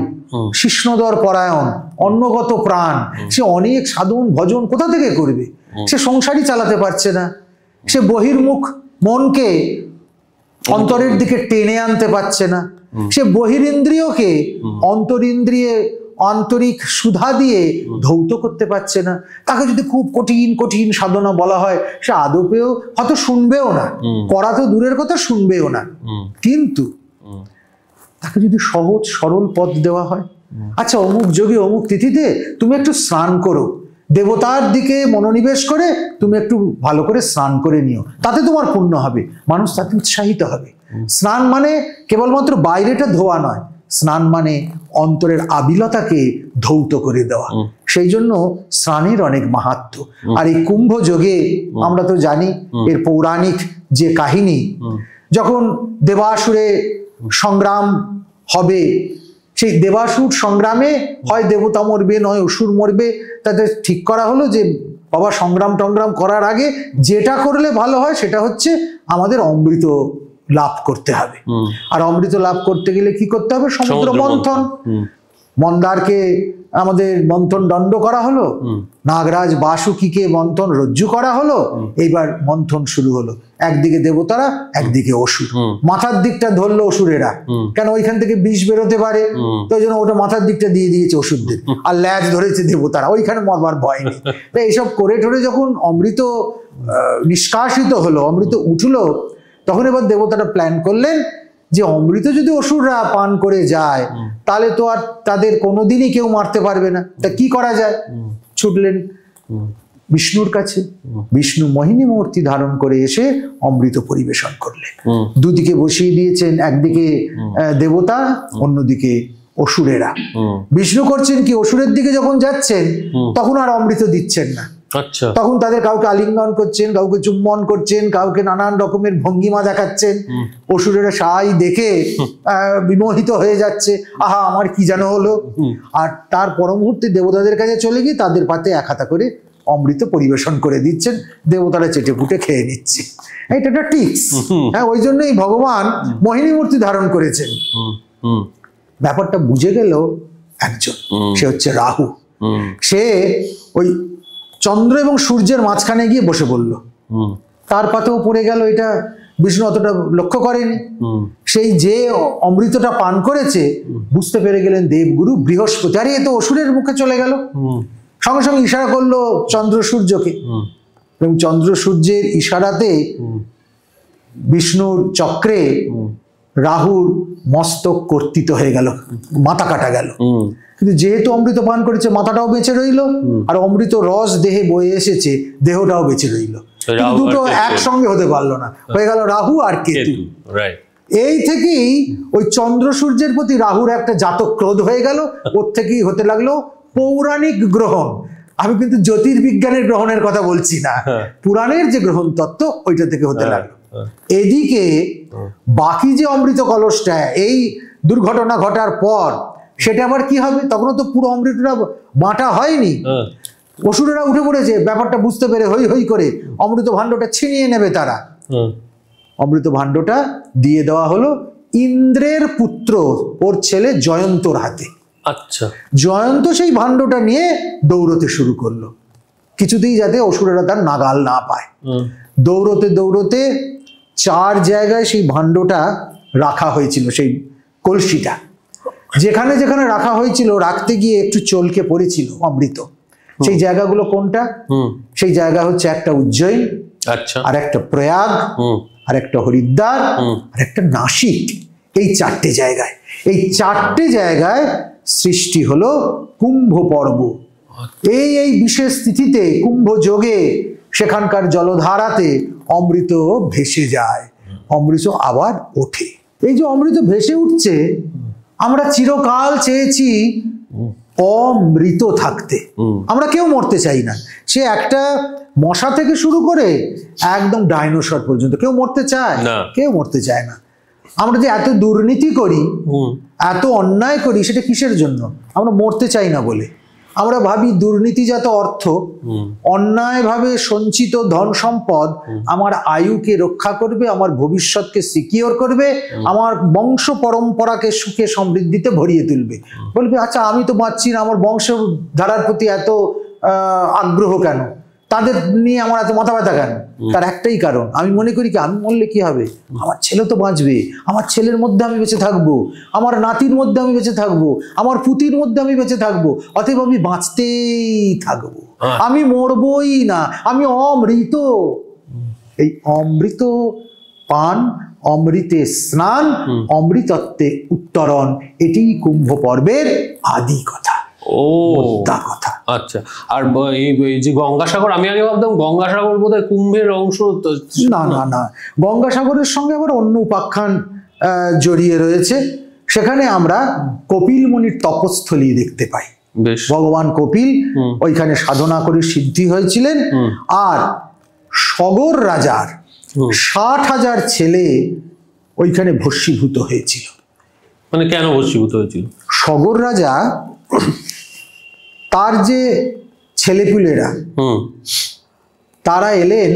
শিষ্ণদর পরায়ণ, অন্নগত প্রাণ, সে অনেক সাধন ভজন কোথা থেকে করবে? সে সংসারই চালাতে পারছে না, সে বহির্মুখ মনকে অন্তরের দিকে টেনে আনতে পারছে না, সে বহিরিন্দ্রিয়কে অন্তরিন্দ্রিয়ে আন্তরিক সুধা দিয়ে ধৌত করতে পারছে না। তাকে যদি খুব কঠিন কঠিন সাধনা বলা হয়, সে আদপেও হয়তো শুনবেও না, করা তো দূরের কথা, শুনবেও না। কিন্তু তাকে যদি সহজ সরল পথ দেওয়া হয়, আচ্ছা অমুক যোগে অমুক তিথিতে তুমি একটু স্নান করো, দেবতার দিকে মনোনিবেশ করে তুমি একটু ভালো করে স্নান করে নিও, তাতে তোমার পুণ্য হবে, মানুষ তাতে উৎসাহিত হবে। স্নান মানে কেবলমাত্র বাইরেটা ধোয়া নয়, স্নান মানে অন্তরের আবিলতাকে ধৌত করে দেওয়া। সেই জন্য স্নানের অনেক মাহাত্ম্য। আর এই কুম্ভ যোগে আমরা তো জানি এর পৌরাণিক যে কাহিনী, যখন দেবাসুরে সংগ্রাম হবে, সেই দেবাসুর সংগ্রামে হয় দেবতা মরবে নয় অসুর মরবে, তাদের ঠিক করা হলো যে বাবা সংগ্রাম টংগ্রাম করার আগে যেটা করলে ভালো হয় সেটা হচ্ছে আমাদের অমৃত লাভ করতে হবে। আর অমৃত লাভ করতে গেলে কি করতে হবে? সমুদ্র মন্থন। মন্দারকে আমাদের মন্থন দণ্ড করা হলো, নাগরাজ বাসুকীকে মন্থন রজ্জু করা হলো, এইবার মন্থন শুরু হলো। একদিকে দেবতারা, একদিকে অসুর। মাথার দিকটা ধরলো অসুরেরা, কেন ওইখান থেকে বিষ বেরোতে পারে, তো ওই জন্য ওটা মাথার দিকটা দিয়ে দিয়েছে অসুরদের, আর ল্যাজ ধরেছে দেবতারা, ওইখানে মরবার ভয় নেই। তো এইসব করে ঠরে যখন অমৃত নিষ্কাশিত হলো, অমৃত উঠলো, তখন এবার দেবতারা প্ল্যান করলেন যে অমৃত যদি অসুররা পান করে যায় তাহলে তো আর তাদের কোনোদিনই কেউ মারতে পারবে না, তা কি করা যায়? ছুটলেন বিষ্ণুর কাছে। বিষ্ণু মোহিনী মূর্তি ধারণ করে এসে অমৃত পরিবেশন করলেন। দুদিকে বসিয়ে দিয়েছেন, একদিকে দেবতা, অন্যদিকে অসুরেরা। বিষ্ণু করছেন কি, অসুরের দিকে যখন যাচ্ছেন তখন আর অমৃত দিচ্ছেন না, তখন তাদের কাউকে আলিঙ্গন করছেন, কাউকে চুম্বন করছেন, কাউকে নানান রকমের ভঙ্গিমা দেখাচ্ছেন। অসুরেরা সাই দেখে বিমোহিত হয়ে যাচ্ছে, আহা আমার কি যেন হলো। আর তার পর মুহূর্তে দেবতাদের কাছে চলে গিয়ে তাদের পাতে এক হাতা করে অমৃত পরিবেশন করে দিচ্ছেন, দেবতারা চেটে পুটে খেয়ে নিচ্ছে। এটা একটা টিপস। হ্যাঁ, ওই জন্যই ভগবান মোহিনী মূর্তি ধারণ করেছেন। ব্যাপারটা বুঝে গেল একজন, সে হচ্ছে রাহু। সে ওই চন্দ্র এবং সূর্যের মাঝখানে গিয়ে বসে পড়ল, তার পাতেও পড়ে গেল। এটা বিষ্ণু অতটা লক্ষ্য করেনি। সেই যে অমৃতটা পান করেছে বুঝতে পেরে গেলেন দেবগুরু বৃহস্পতি, আরে এ তো অসুরের মুখে চলে গেল। সঙ্গে সঙ্গে ইশারা করলো চন্দ্র সূর্যকে, এবং চন্দ্র সূর্যের ইশারাতে বিষ্ণুর চক্রে রাহুর মস্তক কর্তিত হয়ে গেল, মাথা কাটা গেল। কিন্তু যেহেতু অমৃত পান করেছে মাথাটাও বেঁচে রইল, আর অমৃত রস দেহে বয়ে এসেছে, দেহটাও বেঁচে রইল। দুটো একসঙ্গে হতে পারলো না, হয়ে গেল রাহু আর কেতু। এই থেকেই ওই চন্দ্র সূর্যের প্রতি রাহুর একটা জাতক ক্রোধ হয়ে গেল, ওর থেকেই হতে লাগলো পৌরাণিক গ্রহণ। আমি কিন্তু জ্যোতির্বিজ্ঞানের গ্রহণের কথা বলছি না, পুরাণের যে গ্রহণ তত্ত্ব ওইটা থেকে হতে লাগলো। এদিকে বাকি যে অমৃত কলসটা এই দুর্ঘটনা ঘটার পর সেটা আবার কি হবে? তখনও তো পুরো অমৃতটা বাঁটা হয়নি। অসুরেরা উঠে পড়েছে, ব্যাপারটা বুঝতে পেরে হই হই করে অমৃত ভাণ্ডটা ছিনিয়ে নেবে তারা। অমৃত ভাণ্ডটা দিয়ে দেওয়া হলো ইন্দ্রের পুত্র, ওর ছেলে জয়ন্তর হাতে। আচ্ছা, জয়ন্ত সেই ভাণ্ডটা নিয়ে দৌড়তে শুরু করলো, কিছুতেই যাতে অসুরেরা তার নাগাল না পায়। দৌড়তে দৌড়তে 4 জায়গায় সেই ভাণ্ডটা রাখা হয়েছিল, সেই কলসিটা যেখানে যেখানে রাখা হয়েছিল রাখতে গিয়ে একটু চলকে পড়েছিল অমৃত। সেই জায়গাগুলো কোনটা? সেই জায়গা হচ্ছে একটা উজ্জয়িন, আর একটা প্রয়াগ, আর একটা হরিদ্বার, আর একটা নাসিক। এই 4টে জায়গায়, এই 4টে জায়গায় সৃষ্টি হলো কুম্ভ পর্ব। এই বিশেষ তিথিতে কুম্ভ যোগে সেখানকার জলধারাতে অমৃত ভেসে যায়, অমৃত আবার ওঠে। এই যে অমৃত ভেসে উঠছে, আমরা চিরকাল চেয়েছি অমৃত থাকতে, আমরা কেউ মরতে চাই না। সে একটা মশা থেকে শুরু করে একদম ডাইনোসর পর্যন্ত কেউ মরতে চায়? কেউ মরতে চায় না। আমরা যে এত দুর্নীতি করি, এত অন্যায় করি, সেটা কিসের জন্য? আমরা মরতে চাই না বলে। আমরা ভাবি দুর্নীতিজাত অর্থ, অন্যায়ভাবে সঞ্চিত ধন সম্পদ আমার আয়ুকে রক্ষা করবে, আমার ভবিষ্যৎকে সিকিওর করবে, আমার বংশ পরম্পরাকে সুখে সমৃদ্ধিতে ভরিয়ে তুলবে। বলবে আচ্ছা আমি তো বাঁচছি না, আমার বংশধারার প্রতি এত আগ্রহ কেন, তাদের নিয়ে আমার এত মাথা ব্যথা কেন? তার একটাই কারণ, আমি মনে করি কি আমি মরলে কি হবে, আমার ছেলে তো বাঁচবে, আমার ছেলের মধ্যে আমি বেঁচে থাকবো, আমার নাতির মধ্যে আমি বেঁচে থাকবো, আমার পুতির মধ্যে আমি বেঁচে থাকবো, অতএব আমি বাঁচতেই থাকবো, আমি মরবই না, আমি অমৃত। এই অমৃত পান, অমৃতে স্নান, অমৃতত্বে উত্তরণ, এটি কুম্ভ পর্বের আদি কথা। কথা। আচ্ছা, আর এই যে গঙ্গাসাগর, আমি আগে ভাবতাম গঙ্গাসাগর বোধহয় কুম্ভের অংশ। না না না, গঙ্গাসাগরের সঙ্গে আবার অন্য উপাখ্যান জড়িয়ে রয়েছে। সেখানে আমরা কপিল মুনির তপস্থলী দেখতে পাই। ভগবান কপিল ওইখানে সাধনা করে সিদ্ধি হয়েছিলেন, আর সগর রাজার 60,000 ছেলে ওইখানে ভস্মীভূত হয়েছিল। মানে কেন ভস্মীভূত হয়েছিল? সগর রাজা তার যে ছেলেপুলেরা তারা এলেন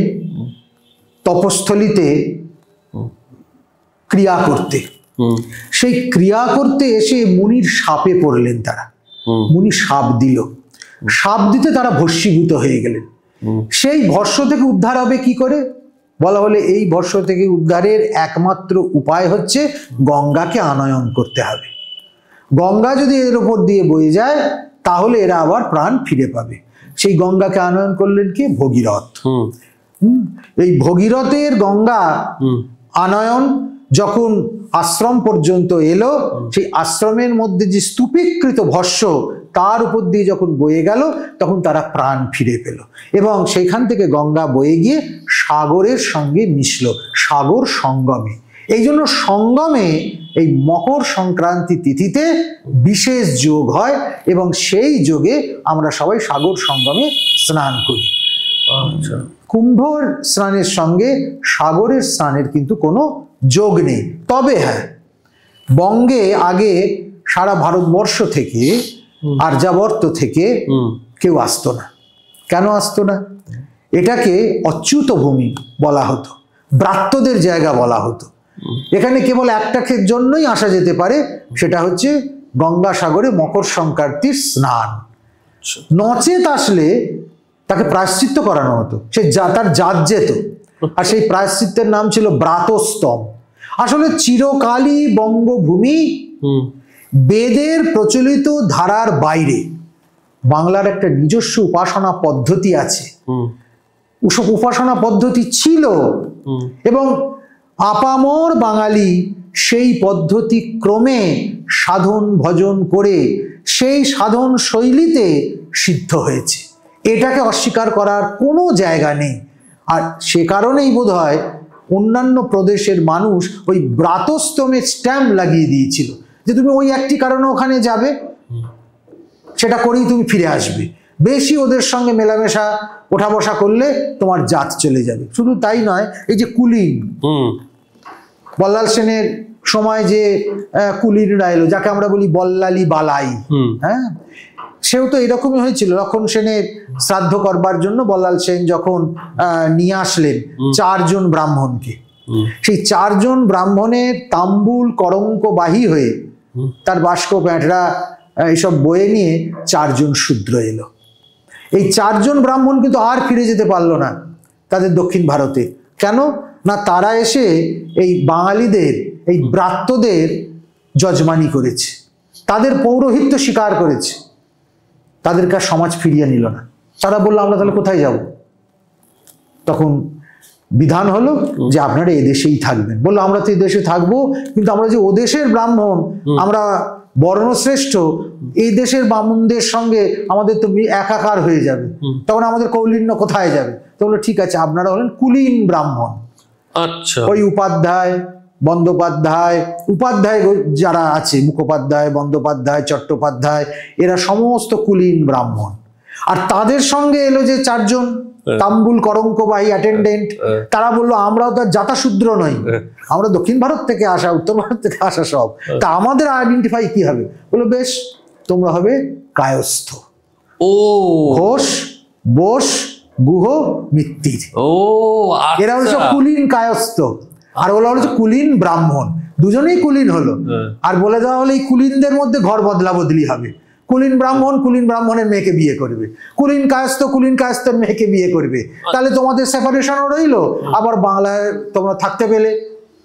তপস্থলিতে ক্রিয়া করতে। সেই ক্রিয়া করতে এসে মুনির শাপে পড়লেন তারা। মুনি শাপ দিল, শাপ দিতে তারা ভস্মীভূত হয়ে গেলেন। সেই ভস্ম থেকে উদ্ধার হবে কি করে? বলা হলে এই ভস্ম থেকে উদ্ধারের একমাত্র উপায় হচ্ছে গঙ্গাকে আনয়ন করতে হবে। গঙ্গা যদি এর উপর দিয়ে বয়ে যায় তাহলে এরা আবার প্রাণ ফিরে পাবে। সেই গঙ্গাকে আনয়ন করলেন কি? ভগীরথ। এই ভগীরথের গঙ্গা আনয়ন যখন আশ্রম পর্যন্ত এলো, সেই আশ্রমের মধ্যে যে স্তূপীকৃত ভস্ম তার উপর দিয়ে যখন বয়ে গেল তখন তারা প্রাণ ফিরে পেল এবং সেখান থেকে গঙ্গা বয়ে গিয়ে সাগরের সঙ্গে মিশল, সাগর সঙ্গমে। এই জন্য সঙ্গমে এই মকর সংক্রান্তি তিথিতে বিশেষ যোগ হয় এবং সেই যোগে আমরা সবাই সাগর সঙ্গমে স্নান করি। কুম্ভর স্নানের সঙ্গে সাগরের স্নানের কিন্তু কোনো যোগ নেই। তবে হ্যাঁ, বঙ্গে আগে সারা ভারতবর্ষ থেকে আর্যাবর্ত থেকে কেউ আসতো না। কেন আসতো না? এটাকে অচ্যুত ভূমি বলা হতো, ব্রাত্যদের জায়গা বলা হতো। এখানে কেবল একটা জন্যই আসা যেতে পারে, সেটা হচ্ছে গঙ্গাসাগরে মকর সংক্রান্তির স্নান। নচেত আসলে তাকে প্রায়শ্চিত্ত করানো হতো, সে তার জাত যেত। আর সেই প্রায়শ্চিত্তের নাম ছিল ব্রাতস্তম। আসলে চিরকালই বঙ্গভূমি বেদের প্রচলিত ধারার বাইরে। বাংলার একটা নিজস্ব উপাসনা পদ্ধতি আছে, উপাসনা পদ্ধতি ছিল এবং আপামর বাঙালি সেই পদ্ধতি ক্রমে সাধন ভজন করে সেই সাধন শৈলীতে সিদ্ধ হয়েছে। এটাকে অস্বীকার করার কোনো জায়গা নেই। আর সে কারণেই বোধহয় অন্যান্য প্রদেশের মানুষ ওই ব্রাতস্তমের স্ট্যাম্প লাগিয়ে দিয়েছিল যে তুমি ওই একটি কারণে ওখানে যাবে, সেটা করেই তুমি ফিরে আসবে। বেশি ওদের সঙ্গে মেলামেশা ওঠা বসা করলে তোমার জাত চলে যাবে। শুধু তাই নয়, এই যে কুলীন, বল্লাল সেনের সময় যে কুলীনরা এলো, যাকে আমরা বলি বল্লালি বালাই, হ্যাঁ, সেও তো এরকমই হয়েছিল। লক্ষণ সেনের শ্রাদ্ধ করবার জন্য বল্লাল সেন যখন নিয়ে আসলেন 4 জন ব্রাহ্মণকে, সেই 4 জন ব্রাহ্মণের তাম্বুল করঙ্ক বাহী হয়ে তার বাস্ক প্যাঁটরা এইসব বয়ে নিয়ে 4 জন শূদ্র এলো। এই 4 জন ব্রাহ্মণ কিন্তু আর ফিরে যেতে পারলো না তাদের দক্ষিণ ভারতে। কেন না, তারা এসে এই বাঙালিদের, এই ব্রাত্যদের যজমানি করেছে, তাদের পৌরোহিত্য স্বীকার করেছে, তাদেরকে সমাজ ফিরিয়ে নিল না। তারা বললো আমরা তাহলে কোথায় যাব? তখন বিধান হলো যে আপনারা এদেশেই থাকবেন। বললো আমরা তো এই দেশে থাকবো, কিন্তু আমরা যে ও দেশের ব্রাহ্মণ, আমরা বর্ণশ্রেষ্ঠ, এই দেশের ব্রাহ্মণদের সঙ্গে আমাদের তো একাকার হয়ে যাবে, তখন আমাদের কৌলিন্য কোথায় যাবে? তো বললো ঠিক আছে, আপনারা হলেন কুলীন ব্রাহ্মণ। আচ্ছা, ওই উপাধ্যায়, বন্দ্যোপাধ্যায়, উপাধ্যায় যারা আছে, মুখোপাধ্যায়, বন্দ্যোপাধ্যায়, চট্টোপাধ্যায়, এরা সমস্ত কুলীন ব্রাহ্মণ। আর তাদের সঙ্গে এলো যে 4 জন তাম্বুল করঙ্কবাহী অ্যাটেন্ডেন্ট, তারা বললো আমরাও তো জাতাশূদ্র নই, আমরা দক্ষিণ ভারত থেকে আসা, উত্তর ভারত থেকে আসা সব, তা আমাদের আইডেন্টিফাই কি হবে? বললো বেশ, তোমরা হবে কায়স্থ। ও ঘোষ, বোস, গুহ, মিত্তির, এরা হচ্ছে কুলীন কায়স্থ। আর ওরা হচ্ছে কুলীন ব্রাহ্মণ, দুজনেই কুলীন হলো। আর বলে দেওয়া হলো এই কুলীনদের মধ্যে ঘর বদলা বদলি হবে। কুলীন ব্রাহ্মণ কুলীন ব্রাহ্মণের মেয়েকে বিয়ে করবে, কুলীন কায়স্থ কুলীন কায়স্থের মেয়েকে বিয়ে করবে। তাহলে তোমাদের সেপারেশনও রইল, আবার বাংলায় তোমরা থাকতে পেলে,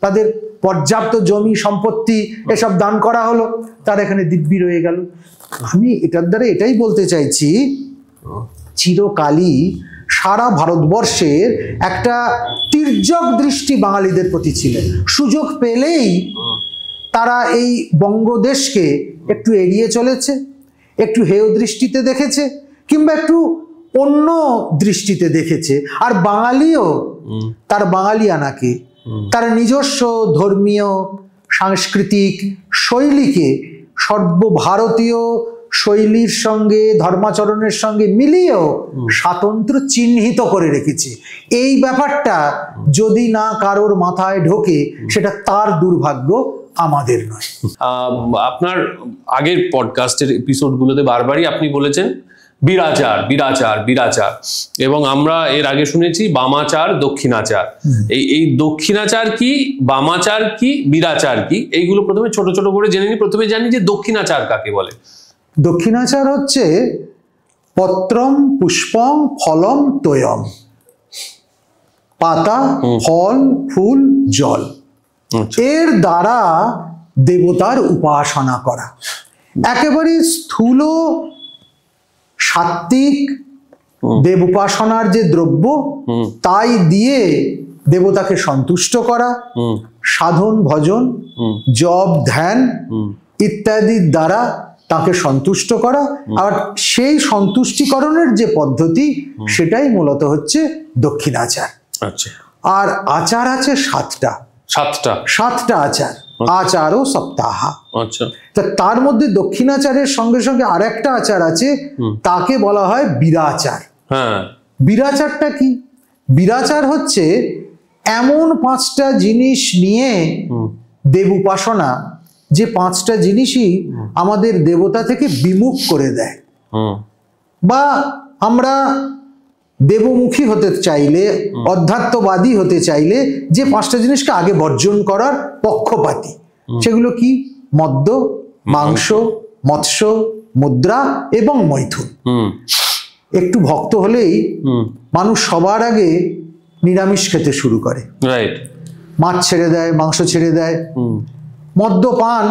তাদের পর্যাপ্ত জমি সম্পত্তি এসব দান করা হলো, তার এখানে দিব্যি রয়ে গেল। আমি এটার দ্বারা এটাই বলতে চাইছি, চিরকালই সারা ভারতবর্ষের একটা তির্যক দৃষ্টি বাঙালিদের প্রতি ছিল। সুযোগ পেলেই তারা এই বঙ্গদেশকে একটু এড়িয়ে চলেছে, একটু হেয় দৃষ্টিতে দেখেছে, কিংবা একটু অন্য দৃষ্টিতে দেখেছে। আর বাঙালিও তার বাঙালিয়ানাকে, তার নিজস্ব ধর্মীয় সাংস্কৃতিক শৈলীকে সর্বভারতীয় শৈলীর সঙ্গে ধর্মাচরণের সঙ্গে মিলিয়েও স্বাতন্ত্র চিহ্নিত করে রেখেছে। এই ব্যাপারটা যদি না কারোর মাথায় ঢোকে সেটা তার দুর্ভাগ্য, আমাদের নয়। আপনার আগের পডকাস্টের এপিসোডগুলোতে বারবারই আপনি বলেছেন বিরাচার বিরাচার বিরাচার, এবং আমরা এর আগে শুনেছি বামাচার দক্ষিণাচার। এই দক্ষিণাচার কি, বামাচার কি, বিরাচার কি, এইগুলো প্রথমে ছোট ছোট করে জেনে নিই। প্রথমে জানি যে দক্ষিণাচার কাকে বলে। দক্ষিণাচার হচ্ছে পত্রম পুষ্পম ফলম তোয়ম, পাতা, ফল, ফুল, জল, এর দ্বারা দেবতার উপাসনা করা। একেবারে স্থূল সাত্ত্বিক দেব উপাসনার যে দ্রব্য, তাই দিয়ে দেবতাকে সন্তুষ্ট করা, সাধন ভজন জপ ধ্যান ইত্যাদির দ্বারা তাকে সন্তুষ্ট করা। আর সেই সন্তুষ্টিকরণের যে পদ্ধতি, সেটাই মূলত হচ্ছে দক্ষিণাচার। আচ্ছা। আর আচার আছে সাতটা আচার, আচার ও সপ্তাহ। আচ্ছা। তার মধ্যে দক্ষিণাচারের সঙ্গে সঙ্গে আরেকটা আচার আছে, তাকে বলা হয় বিরাচার। হ্যাঁ। বিরাচারটা কি? বিরাচার হচ্ছে এমন 5টা জিনিস নিয়ে দেব উপাসনা, যে 5টা জিনিসই আমাদের দেবতা থেকে বিমুখ করে দেয়। বা আমরা দেবমুখী হতে চাইলে, অধ্যাত্মবাদী হতে চাইলে যে 5টা জিনিসকে আগে বর্জন করার পক্ষপাতী, সেগুলো কি? মদ্য, মাংস, মৎস্য, মুদ্রা এবং মৈথুন। একটু ভক্ত হলেই মানুষ সবার আগে নিরামিষ খেতে শুরু করে, মাছ ছেড়ে দেয়, মাংস ছেড়ে দেয়। মদ্যপান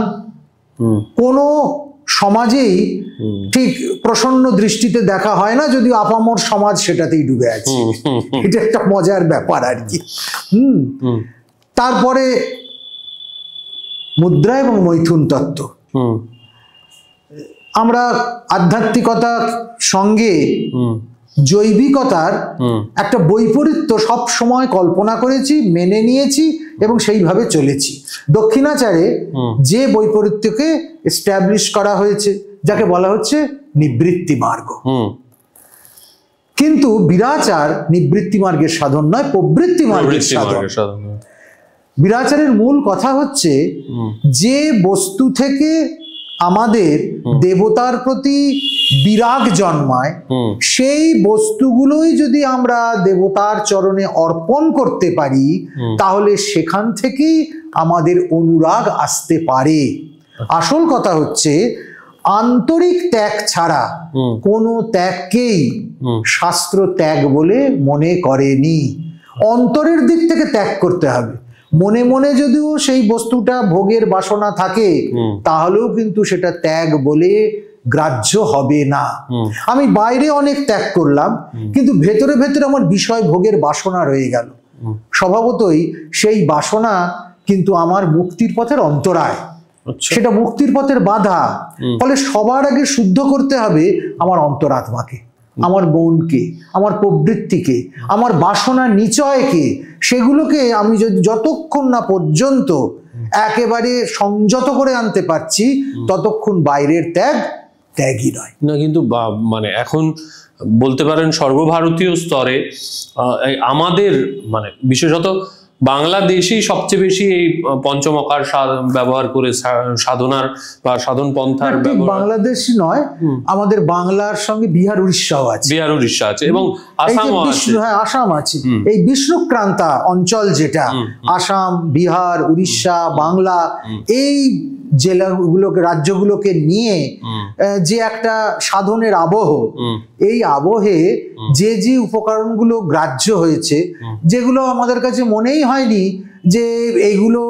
কোনো সমাজেই ঠিক প্রসন্ন দৃষ্টিতে দেখা হয় না, যদিও আপামর সমাজ সেটাতেই ডুবে আছে। এটা একটা মজার ব্যাপার আর কি। তারপরে মুদ্রা এবং মৈথুন তত্ত্ব। আমরা আধ্যাত্মিকতার সঙ্গে জৈবিকতার একটা বৈপরীত্য সব সময় কল্পনা করেছি, মেনে নিয়েছি এবং সেইভাবে চলেছি। দক্ষিণাচারে যে বৈপরীত্যকে এস্টাবলিশ করা হয়েছে, যাকে বলা হচ্ছে নিবৃত্তি মার্গ। কিন্তু বিরাচার নিবৃত্তি মার্গের সাধন নয়, প্রবৃত্তি মার্গের সাধন। বিরাচারের মূল কথা হচ্ছে যে বস্তু থেকে আমাদের দেবতার প্রতি বিরাগ জন্মায়, সেই বস্তুগুলোই যদি আমরা দেবতার চরণে অর্পণ করতে পারি, তাহলে সেখান থেকেই আমাদের অনুরাগ আসতে পারে। আসল কথা হচ্ছে আন্তরিক ত্যাগ ছাড়া কোনো ত্যাগকেই শাস্ত্র ত্যাগ বলে মনে করেনি। অন্তরের দিক থেকে ত্যাগ করতে হবে। মনে মনে যদিও সেই বস্তুটা ভোগের বাসনা থাকে, তাহলেও কিন্তু সেটা ত্যাগ বলে গ্রাহ্য হবে না। আমি বাইরে অনেক ত্যাগ করলাম, কিন্তু ভেতরে ভেতরে আমার বিষয় ভোগের বাসনা রয়ে গেল। স্বভাবতই সেই বাসনা কিন্তু আমার মুক্তির পথের অন্তরায়, সেটা মুক্তির পথের বাধা। ফলে সবার আগে শুদ্ধ করতে হবে আমার অন্তরাত্মাকে, আমার মনকে, আমার প্রবৃত্তিকে, আমার বাসনা নিচয়কে। সেগুলোকে আমি যদি যতক্ষণ না পর্যন্ত একেবারে সংযত করে আনতে পারছি, ততক্ষণ বাইরের ত্যাগই নয়। না, কিন্তু মানে এখন বলতে পারেন সর্বভারতীয় স্তরে আমাদের মানে বিশেষত বাংলাদেশেই সবচেয়ে বেশি এই পঞ্চমকার ব্যবহার করে সাধনার বা সাধন পন্থার ব্যবহার। বাংলাদেশই নয়, আমাদের বাংলার সঙ্গে বিহার উড়িষ্যাও আছে, এবং আসামও আছে। হ্যাঁ, আসাম আছে। এই বিষ্ণুক্রান্তা অঞ্চল যেটা আসাম, বিহার, উড়িষ্যা, বাংলা, এই জেলাগুলোকে, রাজ্যগুলোকে নিয়ে যে একটা সাধনের আবহ, এই আবহে যে যে উপকরণগুলো গ্রাহ্য হয়েছে, যেগুলো আমাদের কাছে মনেই হয়নি যে এইগুলো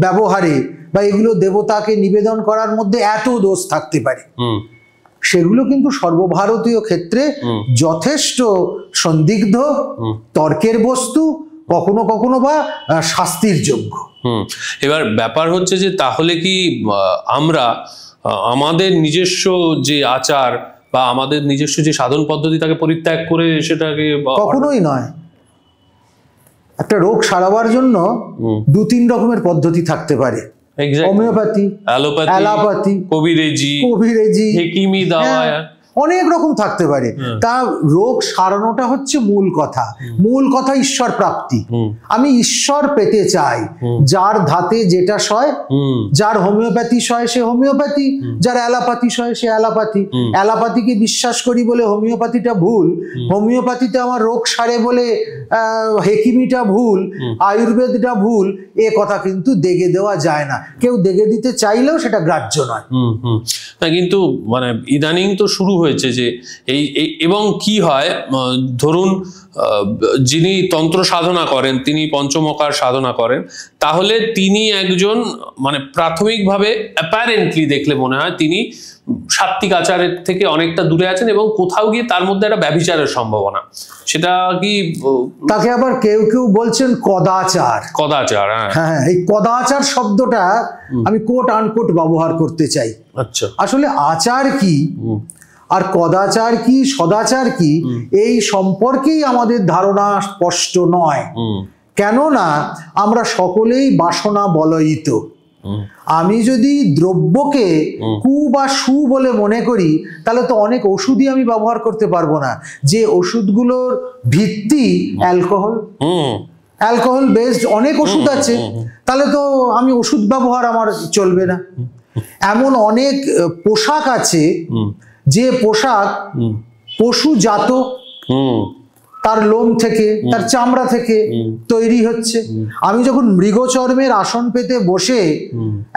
ব্যবহারে বা এগুলো দেবতাকে নিবেদন করার মধ্যে এত দোষ থাকতে পারে, সেগুলো কিন্তু সর্বভারতীয় ক্ষেত্রে যথেষ্ট সন্দিগ্ধ, তর্কের বস্তু, কখনো কখনো বা শাস্তির যোগ্য। এবার ব্যাপার হচ্ছে যে তাহলে কি আমরা আমাদের নিজস্ব যে আচার বা আমাদের নিজস্ব যে সাধন পদ্ধতি তাকে পরিত্যাগ করে সেটাকে? কখনোই নয়। একটা রোগ সারাবার জন্য 2-3 রকমের পদ্ধতি থাকতে পারে। হোমিওপ্যাথি, অ্যালোপ্যাথি, কবিরেজি, হেকিমি দাওয়া, অনেক রকম থাকতে পারে। তা রোগ সারানোটা হচ্ছে মূল কথা। মূল কথা ঈশ্বর প্রাপ্তি। আমি ঈশ্বর পেতে চাই। যার ধাতে যেটা সয়, যার হোমিওপ্যাথি সয় সে হোমিওপ্যাথি, যার অ্যালোপ্যাথি সয় সে অ্যালোপ্যাথি। অ্যালোপ্যাথিকে বিশ্বাস করি বলে হোমিওপ্যাথিটা ভুল, হোমিওপ্যাথিতে আমার রোগ সারে বলে হেকিমিটা ভুল, আয়ুর্বেদটা ভুল, এ কথা কিন্তু দেগে দেওয়া যায় না। কেউ দেগে দিতে চাইলেও সেটা গ্রাহ্য নয়। কিন্তু মানে ইদানিং তো শুরু হয়েছে যে এই এবং কি হয়, ধরুন যিনি তন্ত্র সাধনা করেন, তিনি পঞ্চমকার সাধনা করেন, তাহলে তিনি একজন মানে প্রাথমিকভাবে অ্যাপারেন্টলি দেখলে মনে হয় তিনি সাত্ত্বিক আচারের থেকে অনেকটা দূরে আছেন এবং কোথাও গিয়ে তার মধ্যে একটা ব্যভিচারের সম্ভাবনা। সেটা কি, তাকে আবার কেউ কেউ বলছেন কদাচার। কদাচার, হ্যাঁ, এই কদাচার শব্দটা আমি কোট আনকোট ব্যবহার করতে চাই। আচ্ছা, আসলে আচার কি আর কদাচার কি, সদাচার কি, এই সম্পর্কেই আমাদের ধারণা স্পষ্ট নয়। কেননা আমরা সকলেই বাসনা বলয়িত। আমি যদি দ্রব্যকে কু বা সু বলে মনে করি, তাহলে তো অনেক ওষুধই আমি ব্যবহার করতে পারবো না, যে ওষুধগুলোর ভিত্তি অ্যালকোহল বেসড অনেক ওষুধ আছে, তাহলে তো আমি ওষুধ ব্যবহার আমার চলবে না। এমন অনেক পোশাক আছে যে পোশাক পশুজাত, তার লোম থেকে, তার চামড়া থেকে তৈরি হচ্ছে। আমি যখন মৃগচর্মের আসন পেতে বসে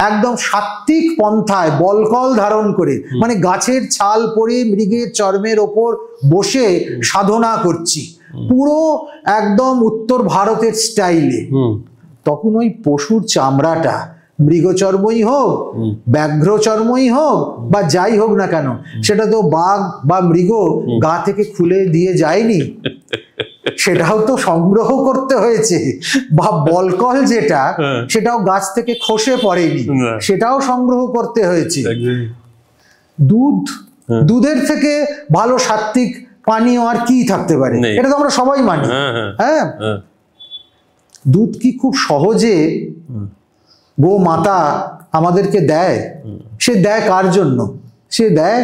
একদম সাত্ত্বিক পন্থায় বলকল ধারণ করে, মানে গাছের ছাল পরে মৃগের চর্মের ওপর বসে সাধনা করছি, পুরো একদম উত্তর ভারতের স্টাইলে, তখন ওই পশুর চামড়াটা, মৃগচর্মই হোক, ব্যাঘ্র চর্মই হোক বা যাই হোক না কেন, সেটা তো বাঘ বা মৃগ গা থেকে খুলে দিয়ে যায়নি, সেটাও তো সংগ্রহ করতে হয়েছে। বা বলকল যেটা, সেটাও গাছ থেকে খসে পড়েনি, সেটাও সংগ্রহ করতে হয়েছে। দুধের থেকে ভালো সাত্ত্বিক পানীয় আর কি থাকতে পারে, এটা তো আমরা সবাই মানি। হ্যাঁ, দুধ কি খুব সহজে গো মাতা আমাদেরকে দেয়? সে দেয় কার জন্য? সে দেয়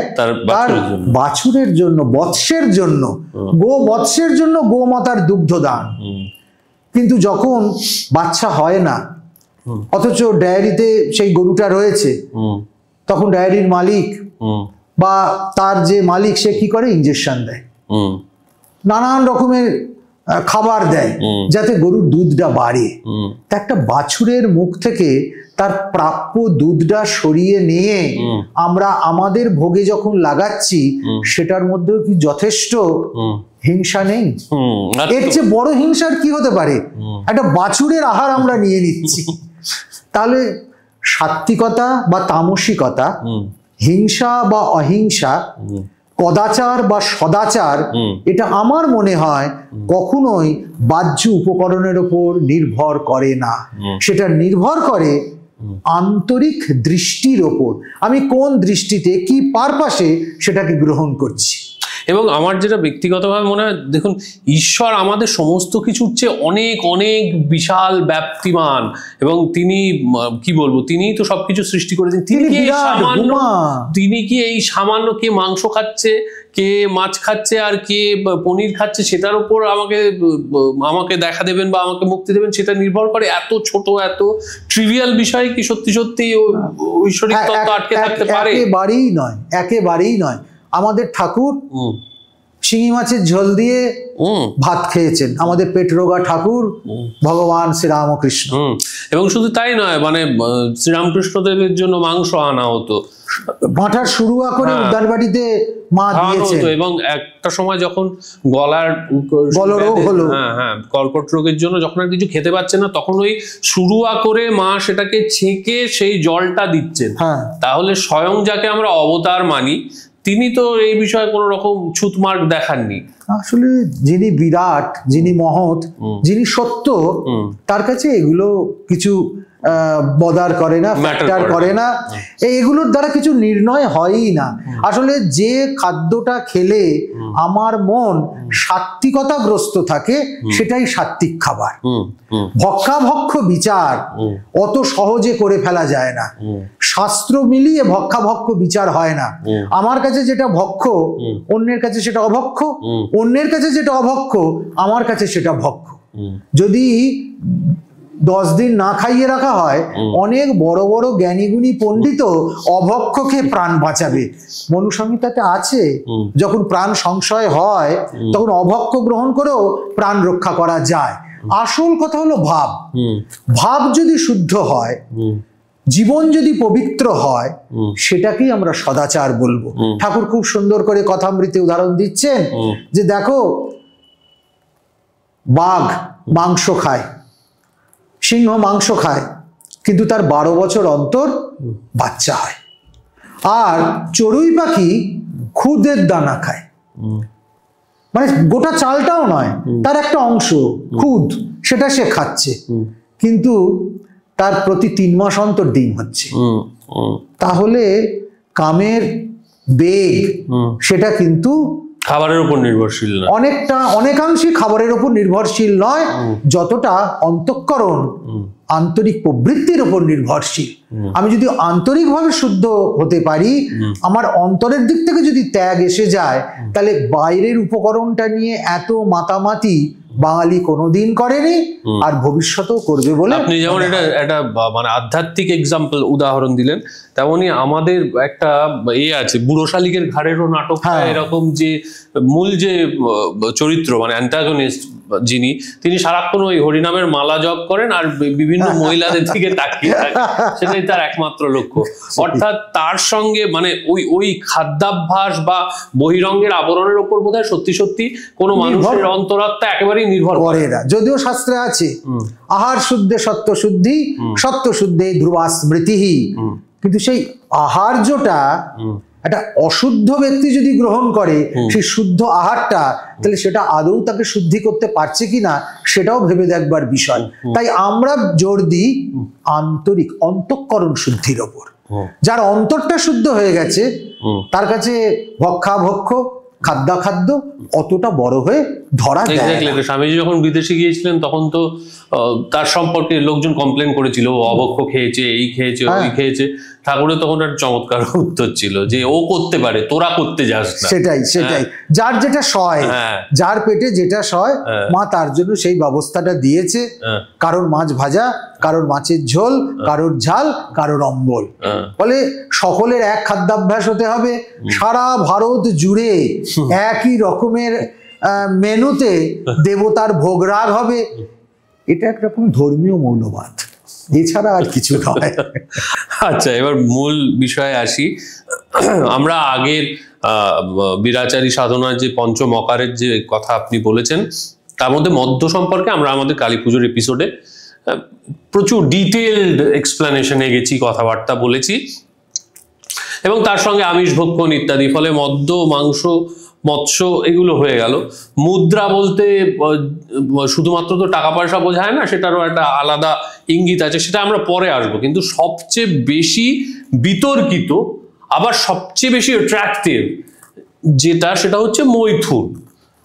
তার বাছুরের জন্য, বৎসের জন্য, গো বৎসের জন্য গো মাতার দুগ্ধ দান। কিন্তু যখন বাচ্চা হয় না, অথচ ডায়েরিতে সেই গরুটা রয়েছে, তখন ডায়েরির মালিক বা তার যে মালিক, সে কি করে? ইঞ্জেকশন দেয়, নানান রকমের খাবার দেয় যাতে গরুর দুধটা বাড়ে। তা একটা বাছুরের মুখ থেকে তার প্রাপ্য দুধটা সরিয়ে নিয়ে আমরা আমাদের ভোগে যখন লাগাচ্ছি, সেটার মধ্যেও কি যথেষ্ট হিংসা নেই? এর চেয়ে বড় হিংসার কি হতে পারে? একটা বাছুরের আহার আমরা নিয়ে নিচ্ছি। তাহলে সাত্ত্বিকতা বা তামসিকতা, হিংসা বা অহিংসা, কদাচার বা সদাচার, এটা আমার মনে হয় কখনোই বাহ্য উপকরণের উপর নির্ভর করে না। সেটা নির্ভর করে আন্তরিক দৃষ্টির ওপর, আমি কোন দৃষ্টিতে, কি পারপাসে সেটাকে গ্রহণ করছি। এবং আমার যেটা ব্যক্তিগতভাবে মনে হয়, দেখুন, ঈশ্বর আমাদের সমস্ত কিছুর চেয়ে অনেক অনেক বিশাল ব্যাপ্তিমান, এবং তিনি কি বলবো, তিনিই তো সবকিছু সৃষ্টি করেছেন। তিনি কি এই সামান্য কে মাংস খাচ্ছে, কে মাছ খাচ্ছে, আর কে পনির খাচ্ছে, সেটার উপর আমাকে দেখা দেবেন বা আমাকে মুক্তি দেবেন, সেটা নির্ভর করে? এত ছোট, এত ট্রিভিয়াল বিষয় কি সত্যি সত্যি ঐশ্বরিক তত্ত্ব আটকে থাকতে পারে? একেবারেই নয়, একেবারেই নয়। আমাদের ঠাকুর শিঙি মাছের ঝোল দিয়ে ভাত খেয়েছেন, আমাদের পেট রোগা ঠাকুর ভগবান শ্রীরামকৃষ্ণ। এবং শুধু তাই নয়, মানে শ্রীরামকৃষ্ণ দেবের জন্য মাংস আনা হতো, মাথার শুরুয়া করে উদ্যান বাড়িতে মা দিয়েছেন। এবং একটা সময় যখন গলরোগ হলো, কর্কট রোগের জন্য যখন আর কিছু খেতে পাচ্ছে না, তখন ওই শুরুয়া করে মা সেটাকে ছেঁকে সেই জলটা দিচ্ছেন। তাহলে স্বয়ং যাকে আমরা অবতার মানি, তিনি তো এই বিষয়ে কোনো রকম ছুতমার্ক দেখাননি। আসলে যিনি বিরাট, যিনি মহৎ, যিনি সত্য, তার কাছে এগুলো কিছু বদার করে না, ফ্যাক্টর করে না, এগুলোর দ্বারা কিছু নির্ণয় হয়ই না। আসলে যে খাদ্যটা খেলে আমার মন সাত্ত্বিকতাগ্রস্ত থাকে সেটাই সাত্ত্বিক খাবার। ভক্ষাভক্ষ বিচার অত সহজে করে ফেলা যায় না, শাস্ত্র মিলিয়ে ভক্ষাভক্ষ বিচার হয় না। আমার কাছে যেটা ভক্ষ অন্যের কাছে সেটা অভক্ষ, অন্যের কাছে যেটা অভক্ষ আমার কাছে সেটা ভক্ষ। যদি 10 দিন না খাইয়ে রাখা হয়, অনেক বড় বড় জ্ঞানীগুণী পণ্ডিত অভক্ষকে প্রাণ বাঁচাবে। মনুসংহিতাতে আছে, যখন প্রাণ সংশয় হয় তখন অভক্ষ গ্রহণ করেও প্রাণ রক্ষা করা যায়। আসল কথা হলো ভাব। ভাব যদি শুদ্ধ হয়, জীবন যদি পবিত্র হয়, সেটাকেই আমরা সদাচার বলবো। ঠাকুর খুব সুন্দর করে কথামৃতে উদাহরণ দিচ্ছেন যে দেখো, বাঘ মাংস খায়, সিংহ মাংস খায়, কিন্তু তার 12 বছর অন্তর বাচ্চা হয়। আর চড়ুই পাখি খুদের দানা খায়, মানে গোটা চালটাও নয়, তার একটা অংশ খুদ, সেটা সে খাচ্ছে, কিন্তু তার প্রতি 3 মাস অন্তর ডিম হচ্ছে। তাহলে কামের বেগ সেটা কিন্তু খাবারের উপর নির্ভরশীল নয়, অনেকাংশে খাবারের উপর নির্ভরশীল নয়, যতটা অন্তঃকরণ আন্তরিক প্রবৃত্তির উপর নির্ভরশীল। আমি যদি আন্তরিকভাবে শুদ্ধ হতে পারি, আমার অন্তরের দিক থেকে যদি ত্যাগ এসে যায়, তাহলে বাইরের উপকরণটা নিয়ে এত মাতামাতি বাঙালি কোনোদিন করেনি, আর ভবিষ্যতেও করবে বলে। আপনি যেমন এটা মানে আধ্যাত্মিক এক্সাম্পল উদাহরণ দিলেন, তেমনি আমাদের একটা আছে, বুড়ো শালিকের ঘাড়েরও নাটক, এরকম যে মূল যে চরিত্র মানে অ্যান্টাগনিস্ট যিনি, তিনি সারাক্ষণ ওই হরিনামের মালা জপ করেন আর বিভিন্ন মহিলাদের দিকে তাকিয়ে থাকেন, সেটাই তার একমাত্র লক্ষ্য। অর্থাৎ তার সঙ্গে মানে ওই খাদ্যাভ্যাস বা বহিরঙ্গের আবরণের উপর বোধহয় সত্যি সত্যি কোনো মানুষের অন্তরাত্মা একেবারেই নির্ভর করে না। যদিও শাস্ত্রে আছে আহার শুদ্ধে সত্য শুদ্ধি, সত্য শুদ্ধে ধ্রুবা স্মৃতি, কিন্তু সেই আহার্যটা একটা অশুদ্ধ ব্যক্তি যদি গ্রহণ করে সেই শুদ্ধ আহারটা, তাহলে সেটা আদৌ তাকে শুদ্ধি করতে পারছে কিনা সেটাও ভেবে দেখবার বিষয়। তাই আমরা জোর দিই আন্তরিক অন্তঃকরণ শুদ্ধির ওপর। যার অন্তরটা শুদ্ধ হয়ে গেছে তার কাছে ভক্ষাভক্ষ খাদ্যাখাদ্য অতটা বড় হয়ে ধরা যায় না। স্বামীজি যখন বিদেশে গিয়েছিলেন তখন তো তার সম্পর্কে লোকজন কমপ্লেন করেছিল, ও অভক্ষ খেয়েছে, এই খেয়েছে, ওই খেয়েছে। ঠাকুরের তখন একটা চমৎকার উত্তর ছিল যে ও করতে পারে, তোরা করতে যাস না। সেটাই যার যেটা সয়, যার পেটে যেটা সয়, মা তার জন্য সেই ব্যবস্থাটা দিয়েছে। কারোর মাছ ভাজা, কারোর মাছের ঝোল, কারোর ঝাল, কারোর অম্বল, ফলে সকলের এক খাদ্যাভ্যাস হতে হবে। সারা ভারত জুড়ে একই রকমের মেনুতে দেবতার ভোগরাগ হবে। এটা একরকম ধর্মীয় মৌলবাদ, এছাড়া আর কিছু নয়। আচ্ছা, এবার মূল বিষয়ে আসি। আমরা আগের বিরাচারী সাধনার যে পঞ্চমকারের যে কথা আপনি বলেছেন, তার মধ্যে মদ্য সম্পর্কে আমরা আমাদের কালী পুজোর এপিসোডে প্রচুর ডিটেইলড এক্সপ্লেনেশনে গেছি, কথাবার্তা বলেছি, এবং তার সঙ্গে আমিষ ভক্ষণ ইত্যাদি। ফলে মদ্য, মাংস, মৎস্য এগুলো হয়ে গেল। মুদ্রা বলতে শুধুমাত্র তো টাকা পয়সা বোঝায় না, সেটারও একটা আলাদা ইঙ্গিত আছে, সেটা আমরা পরে আসবো। কিন্তু সবচেয়ে বেশি বিতর্কিত আবার সবচেয়ে বেশি অ্যাট্রাক্টিভ যেটা, সেটা হচ্ছে মৈথুন,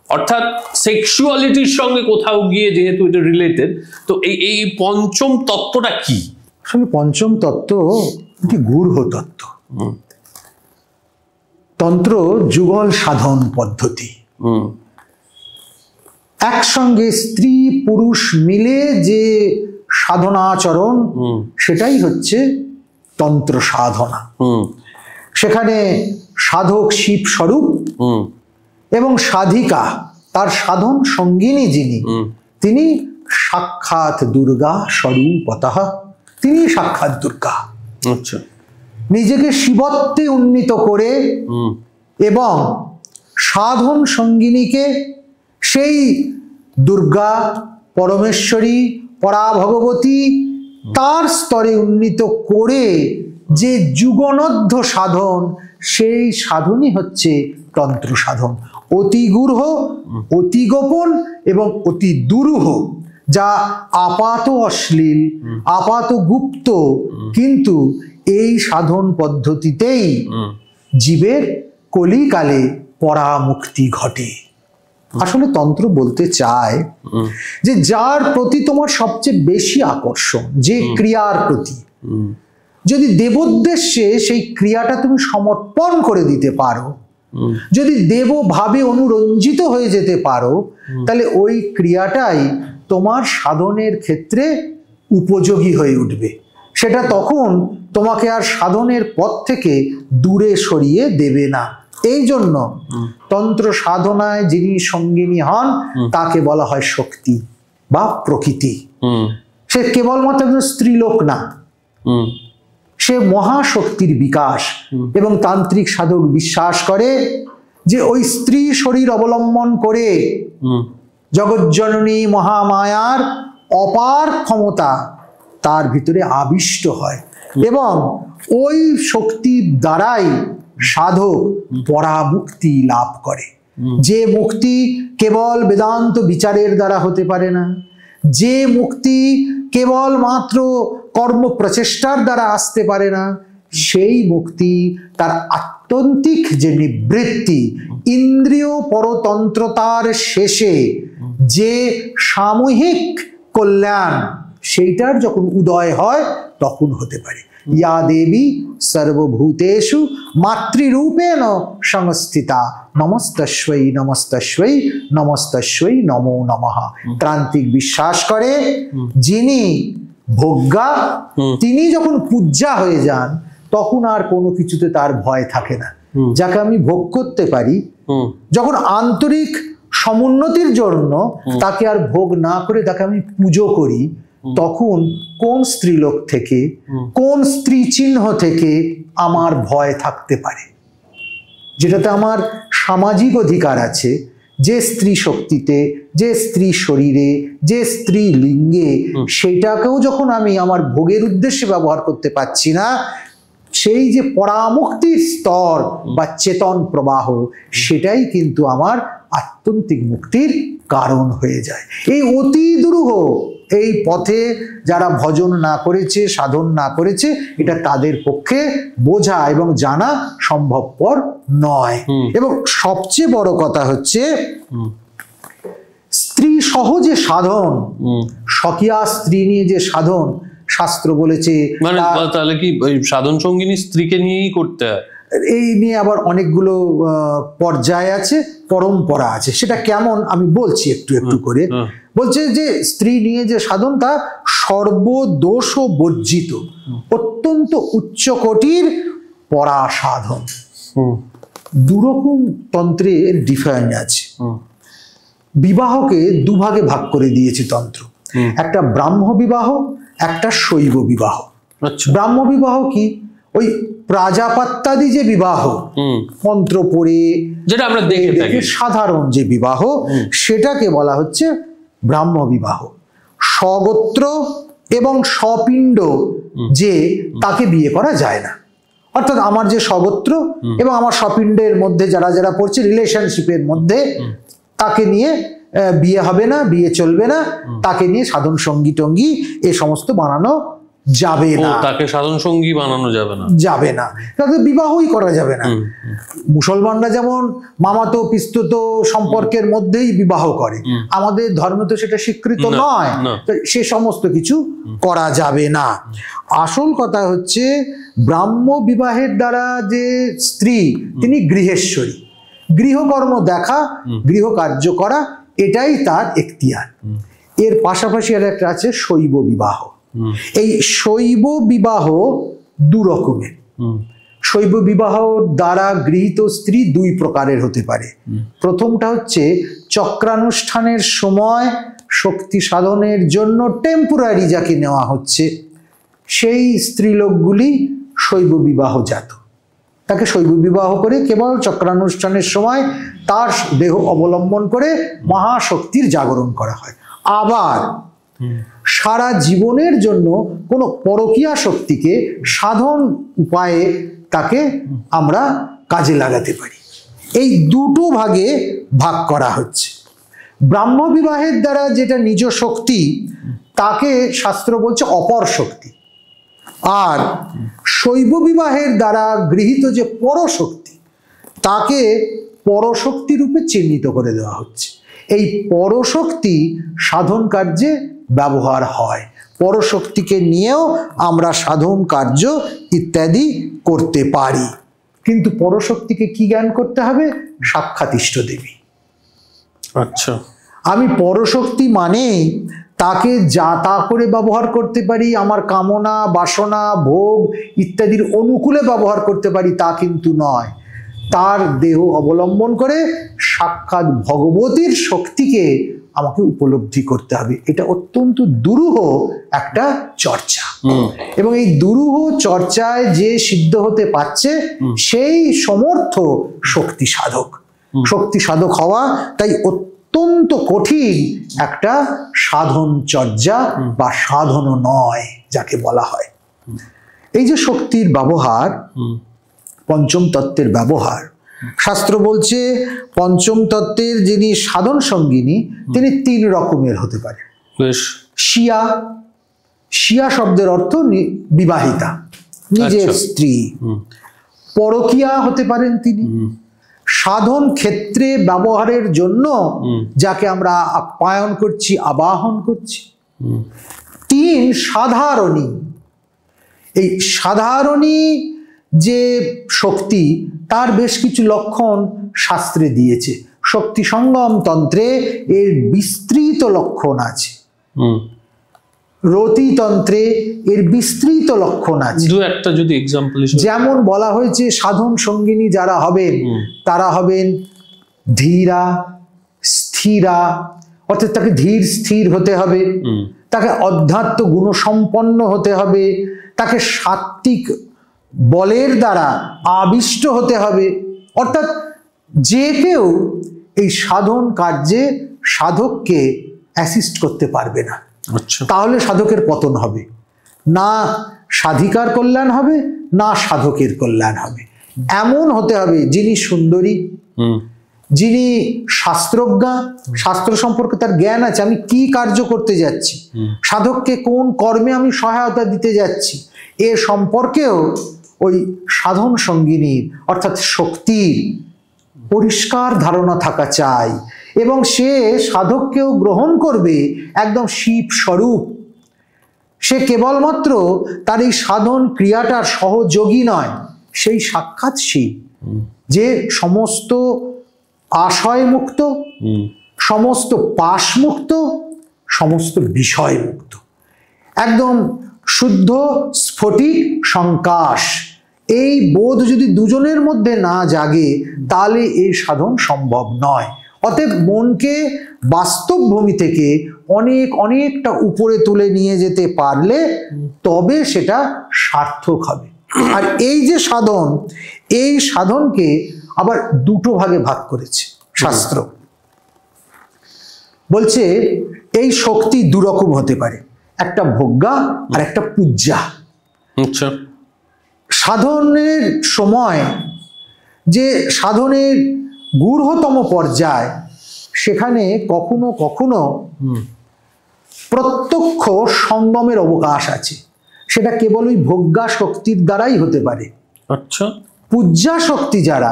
অর্থাৎ সেক্সুয়ালিটির সঙ্গে কোথাও গিয়ে যেহেতু এটা রিলেটেড। তো এই পঞ্চম তত্ত্বটা কি? আসলে পঞ্চম তত্ত্ব একটি গূঢ় তত্ত্ব। তন্ত্র যুগল সাধন পদ্ধতি, একসঙ্গে স্ত্রী পুরুষ মিলে যে সাধনাচরণ, সেটাই হচ্ছে তন্ত্র সাধনা। সেখানে সাধক শিব স্বরূপ এবং সাধিকা তার সাধন সঙ্গিনী যিনি, তিনি সাক্ষাৎ দুর্গা স্বরূপতঃ, তিনি সাক্ষাৎ দুর্গা। আচ্ছা, নিজেকে শিবত্বে উন্নীত করে এবং সাধন সঙ্গিনীকে সেই দুর্গা, পরমেশ্বরী, পরা ভগবতী তার স্তরে উন্নীত করে যে যুগনধ্য সাধন, সেই সাধনই হচ্ছে তন্ত্র সাধন। অতি গূঢ়, অতি গোপন এবং অতি দুরূহ, যা আপাত অশ্লীল, আপাত গুপ্ত, কিন্তু এই সাধন পদ্ধতিতেই জীবের কলিকালে পরামুক্তি ঘটে। আসলে তন্ত্র বলতে চায় যে যার প্রতি তোমার সবচেয়ে বেশি আকর্ষণ, যে ক্রিয়ার প্রতি, যদি দেবোদ্দেশ্যে সেই ক্রিয়াটা তুমি সমর্পণ করে দিতে পারো, যদি দেবভাবে অনুরঞ্জিত হয়ে যেতে পারো, তাহলে ওই ক্রিয়াটাই তোমার সাধনের ক্ষেত্রে উপযোগী হয়ে উঠবে। সেটা তখন তোমাকে আর সাধনের পথ থেকে দূরে সরিয়ে দেবে না। এই জন্য তন্ত্র সাধনায় যিনি সঙ্গিনী হন তাকে বলা হয় শক্তি বা প্রকৃতি। সে কেবলমাত্র একজন স্ত্রীলোক না, সে মহাশক্তির বিকাশ। এবং তান্ত্রিক সাধক বিশ্বাস করে যে ওই স্ত্রী শরীর অবলম্বন করে জগজ্জননী মহামায়ার অপার ক্ষমতা তার ভিতরে আবিষ্ট হয়, এবং ওই শক্তির দ্বারাই সাধক পরামুক্তি লাভ করে। যে মুক্তি কেবল বেদান্ত বিচারের দ্বারা হতে পারে না, যে মুক্তি কেবল মাত্র কর্ম প্রচেষ্টার দ্বারা আসতে পারে না, সেই মুক্তি তার আত্যন্তিক যে নিবৃত্তি, ইন্দ্রিয় পরতন্ত্রতার শেষে যে সামূহিক কল্যাণ, সেইটার যখন উদয় হয় তখন হতে পারে। ইয়া দেবী সর্বভূতেষু মাতৃরূপেণ সংস্থিতা নমস্তস্যৈ নমস্তস্যৈ নমস্তস্যৈ নমো নমঃ। তান্ত্রিক বিশ্বাস করে যিনি ভোগ্যা, তিনি যখন পূজ্যা হয়ে যান তখন আর কোনো কিছুতে তার ভয় থাকে না। যাকে আমি ভোগ করতে পারি, যখন আন্তরিক সমুন্নতির জন্য তাকে আর ভোগ না করে তাকে আমি পুজো করি, তখন কোন স্ত্রীলোক থেকে, কোন স্ত্রী চিহ্ন থেকে আমার ভয় থাকতে পারে? যেটাতে আমার সামাজিক অধিকার আছে, যে স্ত্রী শক্তিতে, যে স্ত্রী শরীরে, যে স্ত্রী লিঙ্গে, সেটাকেও যখন আমি আমার ভোগের উদ্দেশ্যে ব্যবহার করতে পারছি না, সেই যে পরামুক্তির স্তর বা চেতন প্রবাহ, সেটাই কিন্তু আমার আত্যন্তিক মুক্তির কারণ হয়ে যায়। এই অতি দুরূহ এই পথে যারা ভজন না করেছে, সাধন না করেছে, এটা তাদের পক্ষে বোঝা এবং জানা সম্ভবপর নয়। এবং সবচেয়ে বড় কথা হচ্ছে স্ত্রী সহ যে সাধন, স্বকীয়া স্ত্রী নিয়ে যে সাধন, শাস্ত্র বলেছে মানে তাহলে কি সাধন সঙ্গিনী স্ত্রীকে নিয়েই করতে হয়? এই নিয়ে আবার অনেকগুলো পর্যায় আছে, পরম্পরা আছে। সেটা কেমন আমি বলছি একটু একটু করে। বলছে যে স্ত্রী নিয়ে যে সাধন তা সর্বদোষ বর্জিত, অত্যন্ত উচ্চ কোটির পরা সাধন। দুরকম তন্ত্রের ডিফারেন্স আছে। বিবাহকে দুভাগে ভাগ করে দিয়েছে তন্ত্র, একটা ব্রাহ্ম বিবাহ, একটা শৈব বিবাহ। ব্রাহ্ম বিবাহ কি? ওই প্রাজাপত্যাদি যে বিবাহ, মন্ত্র পড়ে যেটা আমরা দেখে থাকি, সাধারণ যে বিবাহ, সেটাকে বলা হচ্ছে ব্রাহ্ম বিবাহ। স্বগোত্র এবং স্বপিণ্ড যে, তাকে বিয়ে করা যায় না। অর্থাৎ আমার যে স্বগোত্র এবং আমার স্বপিণ্ডের মধ্যে যারা যারা পড়ছে, রিলেশনশিপের মধ্যে, তাকে নিয়ে বিয়ে হবে না, বিয়ে চলবে না, তাকে নিয়ে সাধন সঙ্গী টঙ্গী এ সমস্ত বানানো যাবে না। তাকে সাধন সঙ্গী বানানো যাবে না, যাবে না, তাকে বিবাহই করা যাবে না। মুসলমানরা যেমন মামাতো পিস্ততো সম্পর্কের মধ্যেই বিবাহ করে, আমাদের ধর্মে তো সেটা স্বীকৃত নয়, সে সমস্ত কিছু করা যাবে না। আসল কথা হচ্ছে ব্রাহ্ম বিবাহের দ্বারা যে স্ত্রী, তিনি গৃহেশ্বরী, গৃহকর্ম দেখা, গৃহ কার্য করা, এটাই তার এখতিয়ার। এর পাশাপাশি আর একটা আছে শৈব বিবাহ। এই শৈব বিবাহ দু রকমের। শৈব বিবাহ দ্বারা গৃহীত স্ত্রী দুই প্রকারের হতে পারে। প্রথমটা হচ্ছে চক্রানুষ্ঠানের সময় শক্তি সাধনের জন্য টেম্পোরারি যাকে নেওয়া হচ্ছে, সেই স্ত্রীলোকগুলি শৈব বিবাহ জাত। তাকে শৈব বিবাহ করে কেবল চক্রানুষ্ঠানের সময় তার দেহ অবলম্বন করে মহাশক্তির জাগরণ করা হয়। আবার সারা জীবনের জন্য কোনো পরকীয়া শক্তিকে সাধন উপায়ে তাকে আমরা কাজে লাগাতে পারি। এই দুটো ভাগে ভাগ করা হচ্ছে। ব্রাহ্ম বিবাহের দ্বারা যেটা নিজ শক্তি তাকে শাস্ত্র বলছে অপর শক্তি, আর শৈব বিবাহের দ্বারা গৃহীত যে পরশক্তি তাকে পরশক্তি রূপে চিহ্নিত করে দেওয়া হচ্ছে। এই পরশক্তি সাধন কার্যে ব্যবহার হয়, পরশক্তিকে নিয়েও আমরা সাধন কার্য ইত্যাদি করতে পারি। কিন্তু পরশক্তিকে কি জ্ঞান করতে হবে? সাক্ষাৎ ইষ্টদেবী। আচ্ছা, আমি পরশক্তি মানে তাকে যা তা করে ব্যবহার করতে পারি, আমার কামনা বাসনা ভোগ ইত্যাদির অনুকূলে ব্যবহার করতে পারি তা কিন্তু নয়। তার দেহ অবলম্বন করে সাক্ষাৎ ভগবতীর শক্তিকে আমাকে উপলব্ধি করতে হবে। এটা অত্যন্ত দুরূহ একটা চর্চা, এবং এই দুরূহ চর্চায় যে সিদ্ধ হতে পারছে সেই সমর্থ শক্তি সাধক। শক্তি সাধক হওয়া তাই অত্যন্ত কঠিন একটা সাধন চর্যা বা সাধন নয় যাকে বলা হয়। এই যে শক্তির ব্যবহার, পঞ্চম তত্ত্বের ব্যবহার, শাস্ত্র বলছে পঞ্চম তত্ত্বের যিনি সাধন সঙ্গিনী তিনি 3 রকমের হতে পারে। শিয়া, শিয়া শব্দের অর্থ বিবাহিতা, নিজের স্ত্রী। পরকীয়া হতে পারেন তিনি, সাধন ক্ষেত্রে ব্যবহারের জন্য যাকে আমরা আপ্যায়ন করছি, আবাহন করছি। 3 সাধারণী। এই সাধারণী যে শক্তি তার বেশ কিছু লক্ষণ শাস্ত্রে দিয়েছে। শক্তি সঙ্গম তন্ত্রে এর বিস্তৃত লক্ষণ আছে, রতি তন্ত্রে এর বিস্তৃত লক্ষণ আছে। একটা যদি এক্সাম্পল, যেমন বলা হয়েছে সাধন সঙ্গিনী যারা হবেন তারা হবেন ধীরা স্থিরা, অর্থাৎ তাকে ধীর স্থির হতে হবে, তাকে অধ্যাত্ম গুণসম্পন্ন হতে হবে, তাকে সাত্ত্বিক বলের দ্বারা আবিষ্ট হতে হবে। অর্থাৎ যে কেউ এই সাধন কার্যে সাধককে অ্যাসিস্ট করতে পারবে না, তাহলে সাধকের পতন হবে। না সাধিকার কল্যাণ হবে, না সাধকের কল্যাণ হবে। এমন হতে হবে যিনি সুন্দরী, যিনি শাস্ত্রজ্ঞা, শাস্ত্র সম্পর্কে তার জ্ঞান আছে, আমি কি কার্য করতে যাচ্ছি, সাধককে কোন কর্মে আমি সহায়তা দিতে যাচ্ছি, এ সম্পর্কেও ওই সাধন সঙ্গিনীর অর্থাৎ শক্তির পরিষ্কার ধারণা থাকা চাই। এবং সে সাধককেও গ্রহণ করবে একদম শিব স্বরূপ। সে কেবলমাত্র তার এই সাধন ক্রিয়াটার সহযোগী নয়, সেই সাক্ষাৎ শিব, যে সমস্ত আশয় মুক্ত, সমস্ত পাশ মুক্ত, সমস্ত বিষয় মুক্ত, একদম শুদ্ধ স্ফটিক সংকাশ। এই বোধ যদি দুজনের মধ্যে না জাগে তাহলে এই সাধন সম্ভব নয়। অতএব মনকে বাস্তব ভূমি থেকে অনেকটা উপরে তুলে নিয়ে যেতে পারলে তবে সেটা সার্থক হবে। আর এই যে সাধন, এই সাধনকে আবার 2 ভাগে ভাগ করেছে শাস্ত্র। বলছে এই শক্তি 2 রকম হতে পারে, একটা ভোগ্যা আর একটা পূজ্যা। আচ্ছা, সাধনের সময় যে সাধনের গূঢ়তম পর্যায়, সেখানে কখনো কখনো প্রত্যক্ষ সঙ্গমের অবকাশ আছে। সেটা কেবল ওই ভোগ্যা শক্তির দ্বারাই হতে পারে। আচ্ছা, পূজ্যা শক্তি যারা,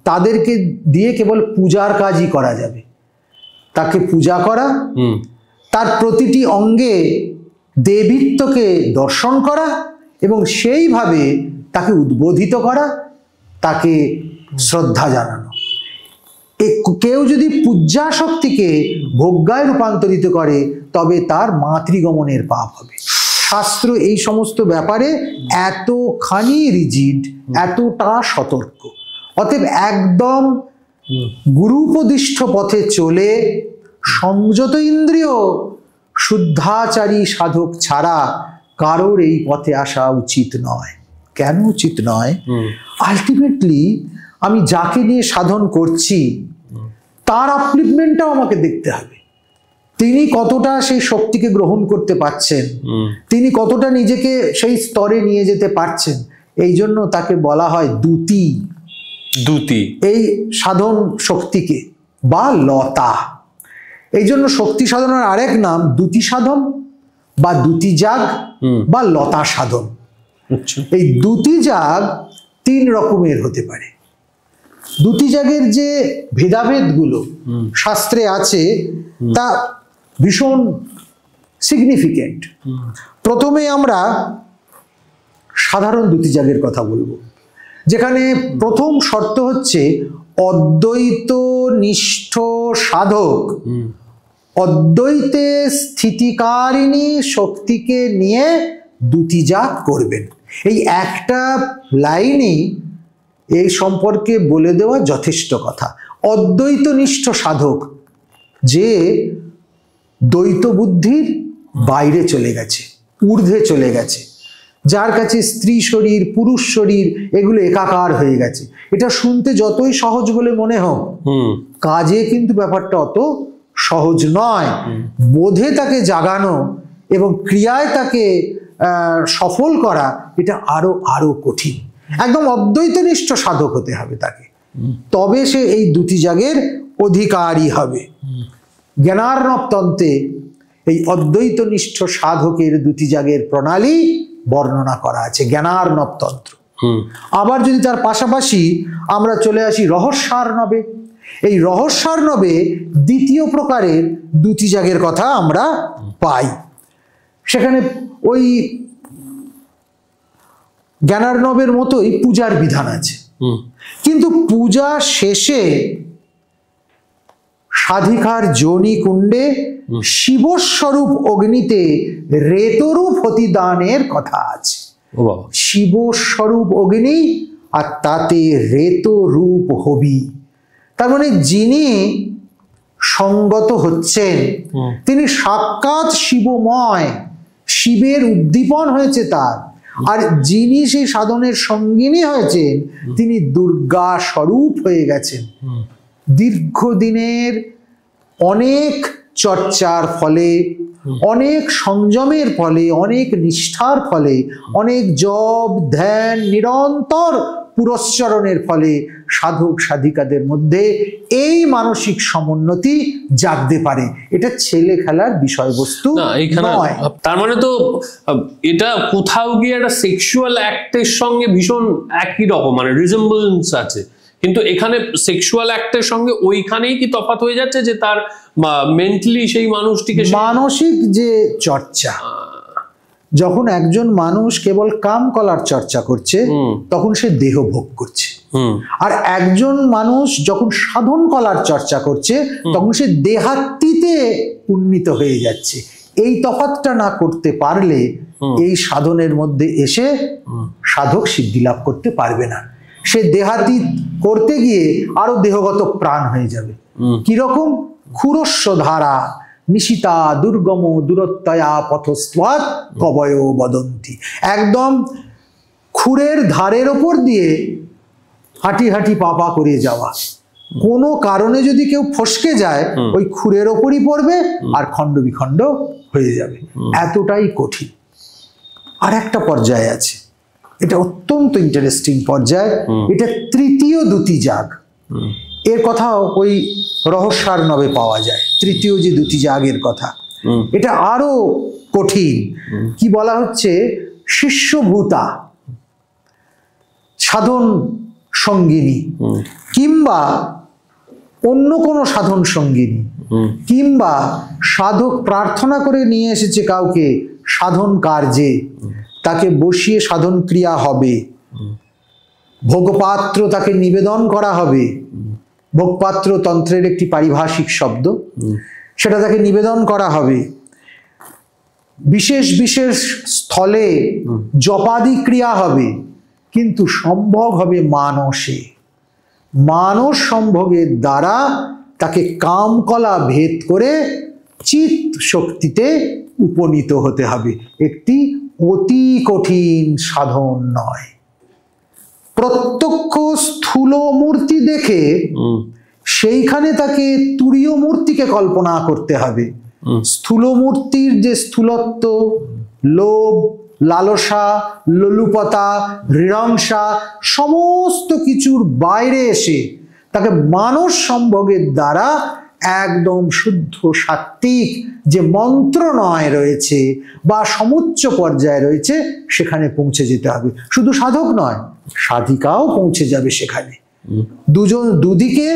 তাদেরকে দিয়ে কেবল পূজার কাজই করা যাবে। তাকে পূজা করা, তার প্রতিটি অঙ্গে দেবীত্বকে দর্শন করা এবং সেইভাবে তাকে উদ্বোধিত করা, তাকে শ্রদ্ধা জানানো। কেউ যদি পূজ্যা শক্তিকে ভোগ্যায় রূপান্তরিত করে তবে তার মাতৃগমনের পাপ হবে। শাস্ত্র এই সমস্ত ব্যাপারে এতখানি রিজিড, এতটা সতর্ক। অতএব একদম গুরুপদিষ্ঠ পথে চলে সংযত ইন্দ্রিয় শুদ্ধাচারী সাধক ছাড়া কারোর এই পথে আসা উচিত নয়। কেন উচিত নয়? আলটিমেটলি আমি যাকে নিয়ে সাধন করছি তার আপলিফমেন্টটাও আমাকে দেখতে হবে। তিনি কতটা সেই শক্তিকে গ্রহণ করতে পারছেন, তিনি কতটা নিজেকে সেই স্তরে নিয়ে যেতে পারছেন। এই জন্য তাকে বলা হয় দ্যুতি। দ্যুতি এই সাধন শক্তিকে বা লতা। এই জন্য শক্তি সাধনার আরেক নাম দ্যুতি সাধন বা দ্যুতি যাগ বা লতা সাধন। এই দ্যুতি যাগ 3 রকমের হতে পারে। দ্যুতি যাগের যে ভেদাভেদগুলো শাস্ত্রে আছে তা ভীষণ সিগনিফিকেন্ট। প্রথমে আমরা সাধারণ দ্যুতি যাগের কথা বলবো, যেখানে প্রথম শর্ত হচ্ছে অদ্বৈত নিষ্ঠ সাধক অদ্বৈতে স্থিতিকারিণী শক্তিকে নিয়ে দ্যুতি যাগ করবেন। এই একটা লাইনই এই সম্পর্কে বলে দেওয়া যথেষ্ট কথা। অদ্বৈত নিষ্ঠ সাধক যে দ্বৈত বুদ্ধির বাইরে চলে গেছে, ঊর্ধ্বে চলে গেছে, যার কাছে স্ত্রী শরীর পুরুষ শরীর এগুলো একাকার হয়ে গেছে। এটা শুনতে যতই সহজ বলে মনে হোক, কাজে কিন্তু ব্যাপারটা অত সহজ নয়। বোধে তাকে জাগানো এবং ক্রিয়ায় তাকে সফল করা এটা আরো আরো কঠিন। একদম অদ্বৈতনিষ্ঠ সাধক হতে হবে তাকে, তবে সে এই দ্যুতি যাগের অধিকারী হবে। জ্ঞানার্ণব তন্ত্রে এই অদ্বৈতনিষ্ঠ সাধকের দ্যুতি যাগের প্রণালী বর্ণনা করা আছে, জ্ঞানার্ণব তন্ত্র। আবার যদি তার পাশাপাশি আমরা চলে আসি রহস্যার্ণবে, এই রহস্যার্ণবে দ্বিতীয় প্রকারের দ্যুতি যাগের কথা আমরা পাই। সেখানে ওই জ্ঞানার্ণবের মতোই পূজার বিধান আছে, কিন্তু পূজা শেষে সাধিকার যোনি কুণ্ডে শিবস্বরূপ অগ্নিতে রেতরূপ প্রতিদানের কথা আছে। শিবস্বরূপ অগ্নি আর তাতে রেতরূপ হবি, তার মানে যিনি সঙ্গত হচ্ছেন তিনি সাক্ষাৎ শিবময়, শিবের উদ্দীপন হয়েছে তার। আর যিনি সেই সাধনের সঙ্গিনী হয়েছেন তিনি দুর্গা স্বরূপ হয়ে গেছেন। দীর্ঘদিনের অনেক চর্চার ফলে, অনেক সংযমের ফলে, অনেক নিষ্ঠার ফলে, অনেক জপ ধ্যান নিরন্তর পুরস্চরণের ফলে সাধক সাধিকাদের মধ্যে এই মানসিক সমুন্নতি জাগতে পারে। এটা ছেলে খেলার বিষয়বস্তু নয়। তার মানে তো এটা কোথাও গিয়ে একটা সেক্সুয়াল অ্যাক্টের সঙ্গে ভীষণ একই রকম মানে রিজেম্বলেন্স আছে, কিন্তু এখানে সেক্সুয়াল অ্যাক্টের সঙ্গে ওইখানেই কি তফাৎ হয়ে যাচ্ছে যে তার মেন্টালি সেই মানুষটিকে মানসিক যে চর্চা, যখন একজন মানুষ কেবল কাম কলার চর্চা করছে তখন সে দেহ ভোগ করছে, আর একজন মানুষ যখন সাধন কলার চর্চা করছে তখন সে দেহাত্মিতে উন্নীত হয়ে যাচ্ছে। এই তফাৎটা না করতে পারলে এই সাধনের মধ্যে এসে সাধক সিদ্ধি লাভ করতে পারবে না। সে দেহাতীত করতে গিয়ে আরো দেহগত প্রাণ হয়ে যাবে। কিরকম? ক্ষুরস্য ধারা নিশিতা দুর্গম দূরত্বয়া পথস্বাদ কবয় বদন্তি। একদম খুরের ধারের ওপর দিয়ে হাঁটি হাঁটি পাপা করে যাওয়া, কোনো কারণে যদি কেউ ফসকে যায় ওই খুরের ওপরই পড়বে আর খণ্ড বিখণ্ড হয়ে যাবে, এতটাই কঠিন। আর একটা পর্যায়ে আছে, এটা অত্যন্ত ইন্টারেস্টিং পর্যায়, এটা তৃতীয় দ্যুতি যাগ। এর কথা ওই রহস্যার্ণবে পাওয়া যায়, তৃতীয় যে দ্যুতি যাগের কথা। এটা আরো কঠিন। কি বলা হচ্ছে? শিষ্যভূতা সাধন সঙ্গিনী কিংবা অন্য কোনো সাধন সঙ্গিনী, কিংবা সাধক প্রার্থনা করে নিয়ে এসেছে কাউকে সাধন কার্যে, তাকে বসিয়ে সাধন ক্রিয়া হবে, ভোগপাত্র তাকে নিবেদন করা হবে। ভোগপাত্র তন্ত্রের একটি পারিভাষিক শব্দ, সেটা তাকে নিবেদন করা হবে। বিশেষ বিশেষ স্থলে জপাদি ক্রিয়া হবে, কিন্তু সম্ভোগ হবে মানসে। মানস সম্ভোগের দ্বারা তাকে কামকলা ভেদ করে চিত শক্তিতে উপনীত হতে হবে। একটি অতি কঠিন সাধন নয়। প্রত্যক্ষ স্থূল মূর্তি দেখে সেইখানে তাকে তুরীয় মূর্তিকে কল্পনা করতে হবে। স্থূল মূর্তির যে স্থূলত্ব, লোভ, লালসা, লোলুপতা, হৃদংসা সমস্ত কিছুর বাইরে এসে তাকে মানস সম্ভোগের দ্বারা একদম শুদ্ধ সাত্ত্বিক যে মন্ত্রণয় রয়েছে বা সমুচ্চ পর্যায়ে রয়েছে সেখানে পৌঁছে যেতে হবে। শুধু সাধক নয়, সাধিকাও পৌঁছে যাবে সেখানে, দুদিকে।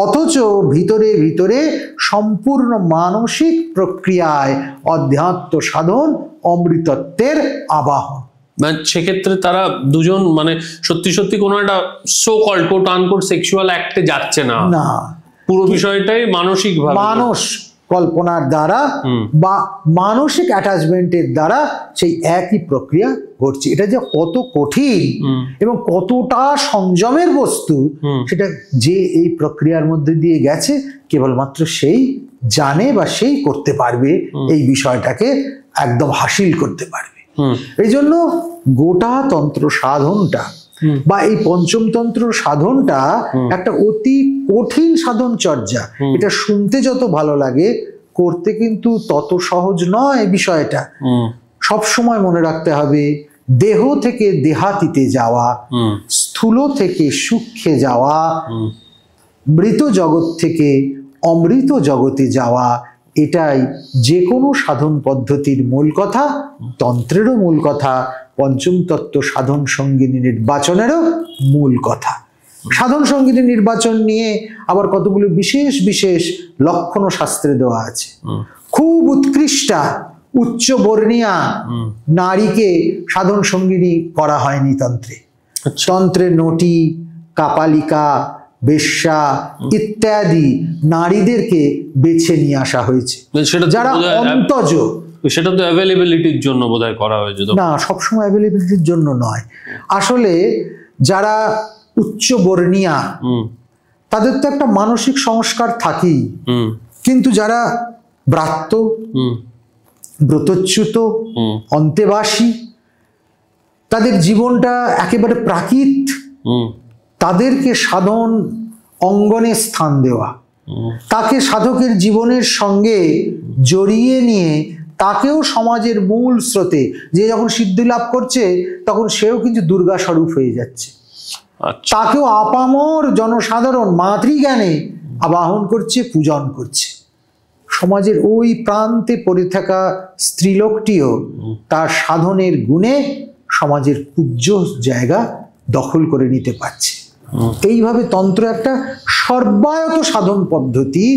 অথচ ভিতরে ভিতরে সম্পূর্ণ মানসিক প্রক্রিয়ায় অধ্যাত্ম সাধন, অমৃতত্বের আবাহন। সেক্ষেত্রে তারা দুজন মানে সত্যি সত্যি কোনো একটা so called quote unquote sexual অ্যাক্টে যাচ্ছে না, পুরো বিষয়টাই মানসিক মানুষ কল্পনার দ্বারা বা মানসিক অ্যাটাচমেন্টের দ্বারা সেই একই প্রক্রিয়া ঘটছে। এটা যে কত কঠিন এবং কতটা সংযমের বস্তু, সেটা যে এই প্রক্রিয়ার মধ্যে দিয়ে গেছে কেবলমাত্র সেই জানে বা সেই করতে পারবে, এই বিষয়টাকে একদম হাসিল করতে পারবে। এই জন্য গোটা তন্ত্র সাধনটা বা এই পঞ্চমতন্ত্র সাধনটা একটা অতি কঠিন সাধন চর্যা। এটা শুনতে যত ভালো লাগে, করতে কিন্তু তত সহজ নয় বিষয়টা। সব সময় মনে রাখতে হবে, দেহ থেকে দেহাতীতে যাওয়া, স্থূল থেকে সূক্ষ্মে যাওয়া, মৃত জগৎ থেকে অমৃত জগতে যাওয়া, এটাই যে কোনো সাধন পদ্ধতির মূল কথা, তন্ত্রেরও মূল কথা, পঞ্চম তত্ত্ব সাধন সঙ্গিনী নির্বাচনেরও মূল কথা। সাধন সঙ্গিনী নির্বাচন নিয়ে আবার কতগুলো বিশেষ বিশেষ লক্ষণ শাস্ত্রে দেওয়া আছে। খুব উৎকৃষ্টা উচ্চ বর্ণীয়া নারীকে সাধন সঙ্গিনী করা হয়নি তন্ত্রে। তন্ত্রে নটি, কাপালিকা, বেশ্যা ইত্যাদি নারীদেরকে বেছে নিয়ে আসা হয়েছে, যারা অন্তজ। সেটা তো অ্যাভেলেবিলিটির জন্য বোধহয় করা হয়েছে না, সবসময় অ্যাভেলেবিলিটির জন্য নয়। আসলে যারা উচ্চ বর্ণীয়া তাদের তো একটা মানসিক সংস্কার থাকেই, কিন্তু যারা ব্রাত্য, ব্রতচ্যুত, অন্তেবাসী, তাদের জীবনটা একেবারে প্রাকৃত, তাদেরকে সাধন অঙ্গনে স্থান দেওয়া, তাকে সাধকের জীবনের সঙ্গে জড়িয়ে নিয়ে তাকেও সমাজের মূল স্রোতে, যে যখন সিদ্ধি লাভ করছে তখন সেও কিন্তু দুর্গা স্বরূপ হয়ে যাচ্ছে, তাকেও আপামর জনসাধারণ মাতৃজ্ঞানে আবাহন করছে, পূজন করছে। সমাজের ওই প্রান্তে পড়ে থাকা স্ত্রীলোকটিও তার সাধনের গুণে সমাজের পূজ্য জায়গা দখল করে নিতে পারছে। এইভাবে তন্ত্র একটা সর্বায়ত সাধন পদ্ধতি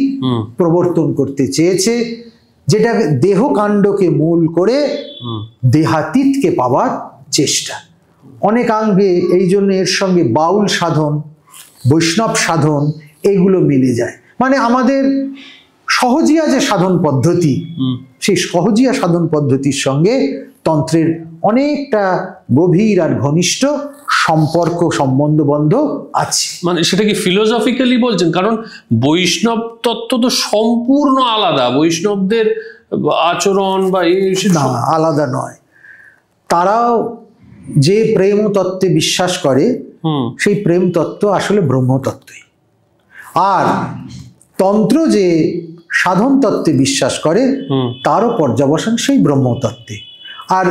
প্রবর্তন করতে চেয়েছে, যেটা দেহকাণ্ডকে মূল করে দেহাতীতকে পাওয়ার চেষ্টা। অনেকাঙ্গে এই জন্য এর সঙ্গে বাউল সাধন, বৈষ্ণব সাধন এগুলো মিলে যায়। মানে আমাদের সহজিয়া যে সাধন পদ্ধতি, সেই সহজিয়া সাধন পদ্ধতির সঙ্গে তন্ত্রের অনেকটা গভীর আর ঘনিষ্ঠ সম্পর্ক সম্বন্ধ আছে। মানে সেটা কি ফিলোসফিক্যালি বলছেন? কারণ বৈষ্ণব তত্ত্ব তো সম্পূর্ণ আলাদা, বৈষ্ণবদের আচরণ বা না, আলাদা নয়। তারাও যে প্রেম তত্ত্বে বিশ্বাস করে, সেই প্রেম তত্ত্ব আসলে ব্রহ্মতত্ত্বই। আর তন্ত্র যে সাধন তত্ত্বে বিশ্বাস করে, তারও পর্যবসান সেই ব্রহ্মতত্ত্বে। আর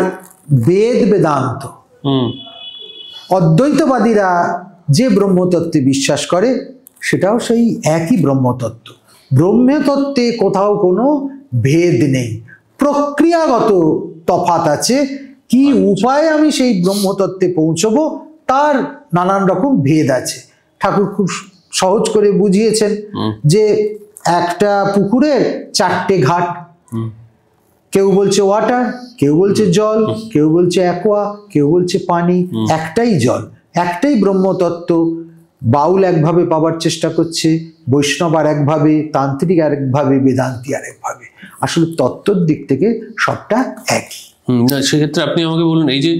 বেদান্ত, অদ্বৈতবাদীরা যে ব্রহ্মতত্ত্বে বিশ্বাস করে, সেটাও সেই একই ব্রহ্মতত্ত্ব। ব্রহ্মতত্ত্বে কোথাও কোনো ভেদ নেই, প্রক্রিয়াগত তফাৎ আছে। কি উপায়ে আমি সেই ব্রহ্মতত্ত্বে পৌঁছবো তার নানান রকম ভেদ আছে। ঠাকুর খুব সহজ করে বুঝিয়েছেন যে একটা পুকুরের 4টে ঘাট, কেউ বলছে ওয়াটার, কেউ বলছে জল, কেউ বলছে অ্যাকোয়া, কেউ বলছে পানি। একটাই জল, একটাই ব্রহ্মতত্ত্ব। বাউল একভাবে পাবার চেষ্টা করছে, বৈষ্ণব আর একভাবে, তান্ত্রিক আর একভাবে, বেদান্তি আর একভাবে। আসলে তত্ত্বর দিক থেকে সবটা একই। সেক্ষেত্রে আপনি আমাকে বলুন, এই যে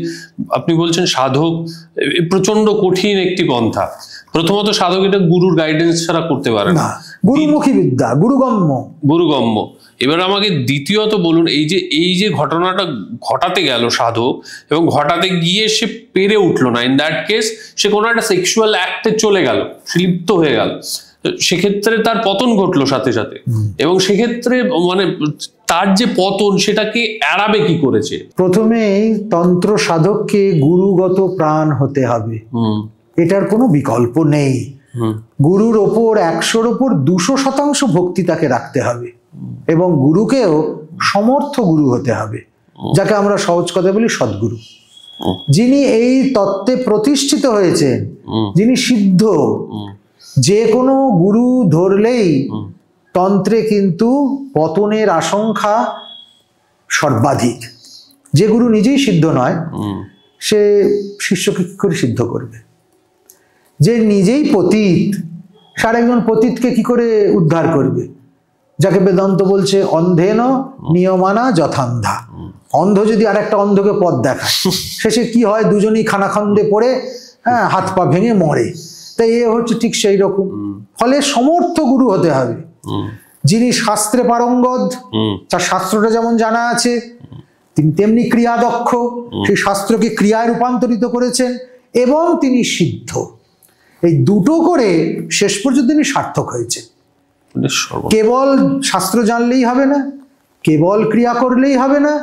আপনি বলছেন সাধক প্রচন্ড কঠিন একটি পন্থা, প্রথমত সাধক এটা গুরুর গাইডেন্স ছাড়া করতে পারে না, গুরুমুখী বিদ্যা, গুরুগম্য। এবার আমাকে দ্বিতীয়ত বলুন, এই যে ঘটনাটা ঘটাতে গেল সাধক, এবং ঘটাতে গিয়ে সে পেরে উঠলো না, ইন দ্যাট কেস সে কোনো একটা সেক্সুয়াল অ্যাক্টে চলে গেল, সে লিপ্ত হয়ে গেল, সেক্ষেত্রে তার পতন ঘটলো সাথে সাথে। এবং সেক্ষেত্রে মানে তার যে পতন, সেটাকে এড়াবে কি করেছে? প্রথমেই তন্ত্র সাধককে গুরুগত প্রাণ হতে হবে, এটার কোনো বিকল্প নেই। গুরুর ওপর 100-র ওপর 200% ভক্তি তাকে রাখতে হবে এবং গুরুকেও সমর্থ গুরু হতে হবে, যাকে আমরা সহজ কথা বলি সদ্গুরু, যিনি এই তত্ত্বে প্রতিষ্ঠিত হয়েছেন, যিনি সিদ্ধ। যে কোনো গুরু ধরলেই তন্ত্রে কিন্তু পতনের আশঙ্কা সর্বাধিক। যে গুরু নিজেই সিদ্ধ নয় সে শিষ্যকে কি করে সিদ্ধ করবে? যে নিজেই পতিত সে আরেকজন পতিতকে কি করে উদ্ধার করবে? যাকে বেদান্ত বলছে অন্ধেন নিয়মানা যথান্ধা। অন্ধ যদি আর একটা অন্ধকে পথ দেখায়, শেষে কি হয়? দুজনেই খানাখন্দে পড়ে হাত পা ভেঙে মরে। তাই এ হচ্ছে ঠিক সেই রকম। ফলে সমর্থ গুরু হতে হবে, যিনি শাস্ত্রে পারঙ্গত, তার শাস্ত্রটা যেমন জানা আছে, তিনি তেমনি ক্রিয়াদক্ষ, সেই শাস্ত্রকে ক্রিয়ায় রূপান্তরিত করেছেন এবং তিনি সিদ্ধ। এই দুটো করে শেষ পর্যন্ত তিনি সার্থক হয়েছে। কেবল শাস্ত্র জানলেই হবে না, কেবল ক্রিয়া করলেই হবে না,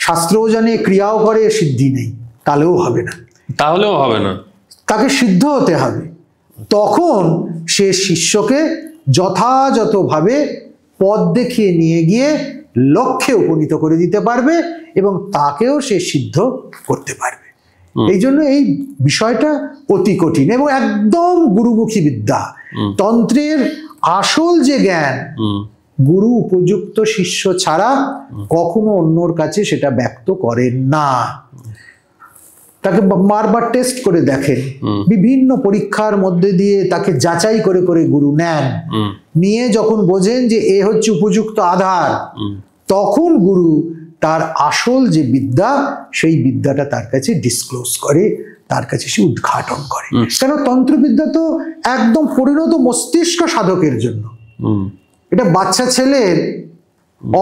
শাস্ত্রও জানে ক্রিয়াও করে, সিদ্ধি নেই, তাহলেও হবে না। তাকে সিদ্ধ হতে হবে। তখন সে শিষ্যকে যথাযথভাবে পথ দেখিয়ে নিয়ে গিয়ে লক্ষ্যে উপনীত করে দিতে পারবে এবং তাকেও সে সিদ্ধ করতে পারবে। এই জন্য এই বিষয়টা অতি কঠিন এবং একদম গুরুমুখী বিদ্যা। তন্ত্রের আসল যে জ্ঞান, গুরু উপযুক্ত শিষ্য ছাড়া কখনো অন্যর কাছে সেটা ব্যক্ত করেন না। তাকে বারবার টেস্ট করে দেখেন, বিভিন্ন পরীক্ষার মধ্যে দিয়ে তাকে যাচাই করে করে গুরু নেন। নিয়ে যখন বোঝেন যে এ হচ্ছে উপযুক্ত আধার, তখন গুরু তার আসল যে বিদ্যা, সেই বিদ্যাটা তার কাছে ডিসক্লোজ করে, তার কাছে সে উদ্ঘাটন করে। কেন তন্ত্রবিদ্যা তো একদম পরিণত মস্তিষ্ক সাধকের জন্য। এটা বাচ্চা ছেলের,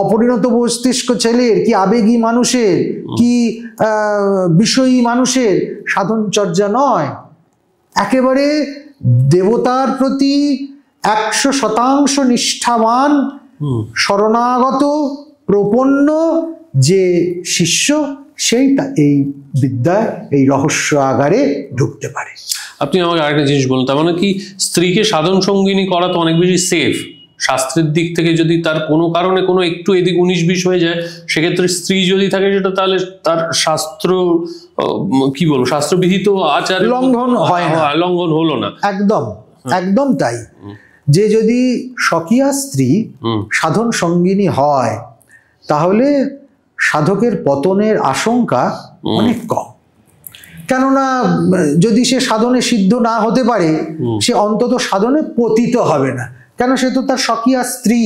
অপরিণত মস্তিষ্ক ছেলের, কি আবেগী মানুষের, কি বিষয়ী মানুষের সাধনচর্যা নয়। একেবারে দেবতার প্রতি 100% নিষ্ঠাবান, শরণাগত, প্রপন্ন যে শিষ্য, সেই এই বিদ্যায়, এই রহস্য আগারে ঢুকতে পারে। আপনি আমাকে আরেকটা জিনিস বলুন, তার মানে কি স্ত্রীকে সাধন সঙ্গিনী করা তো অনেক বেশি সেফ শাস্ত্রের দিক থেকে? যদি তার কোনো কারণে কোনো একটু এদিক 19-20 হয়ে যায়, সেক্ষেত্রে স্ত্রী যদি থাকে সেটা, তাহলে তার শাস্ত্র কি বলবো, শাস্ত্রবিহিত আচার লঙ্ঘন হয় না, লঙ্ঘন হলো না। একদম একদম তাই। যে যদি স্বকীয়া স্ত্রী সাধন সঙ্গিনী হয়, তাহলে সাধকের পতনের আশঙ্কা অনেক কম। কেননা যদি সে সাধনে সিদ্ধ না হতে পারে, সে অন্তত সাধনে পতিত হবে না। কেন? সে তো তার স্বকীয়া স্ত্রী।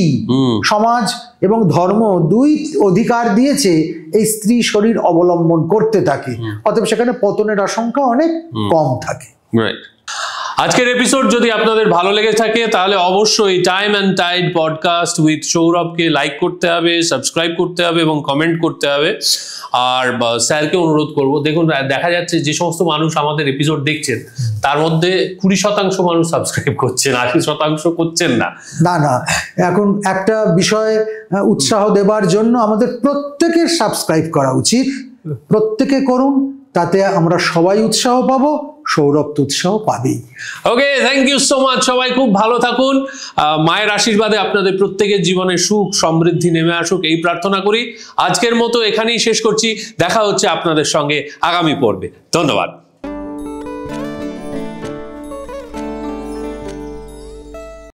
সমাজ এবং ধর্ম দুই অধিকার দিয়েছে এই স্ত্রী শরীর অবলম্বন করতে থাকে, অতএব সেখানে পতনের আশঙ্কা অনেক কম থাকে। আজকের এপিসোড যদি আপনাদের ভালো লেগে থাকে, তাহলে অবশ্যই time and tide podcast with সৌরভকে লাইক করতে হবে, সাবস্ক্রাইব করতে হবে এবং কমেন্ট করতে হবে। আর স্যারকে অনুরোধ করব, দেখুন দেখা যাচ্ছে যে সমস্ত মানুষ আমাদের এপিসোড দেখছেন, তার মধ্যে 20% মানুষ সাবস্ক্রাইব করছেন, 80% করছেন না। না, এখন একটা বিষয় উৎসাহ দেবার জন্য আমাদের প্রত্যেকের সাবস্ক্রাইব করা উচিত। প্রত্যেকে করুন, তাতে আমরা সবাই উৎসাহ পাবো, সৌরভ তো উৎসাহ পাবেই। ওকে, থ্যাংক ইউ সো মাচ। সবাই খুব ভালো থাকুন। মায়ের আশীর্বাদে আপনাদের প্রত্যেকের জীবনে সুখ সমৃদ্ধি নেমে আসুক, এই প্রার্থনা করি। আজকের মতো এখানেই শেষ করছি। দেখা হচ্ছে আপনাদের সঙ্গে আগামী পর্বে। ধন্যবাদ।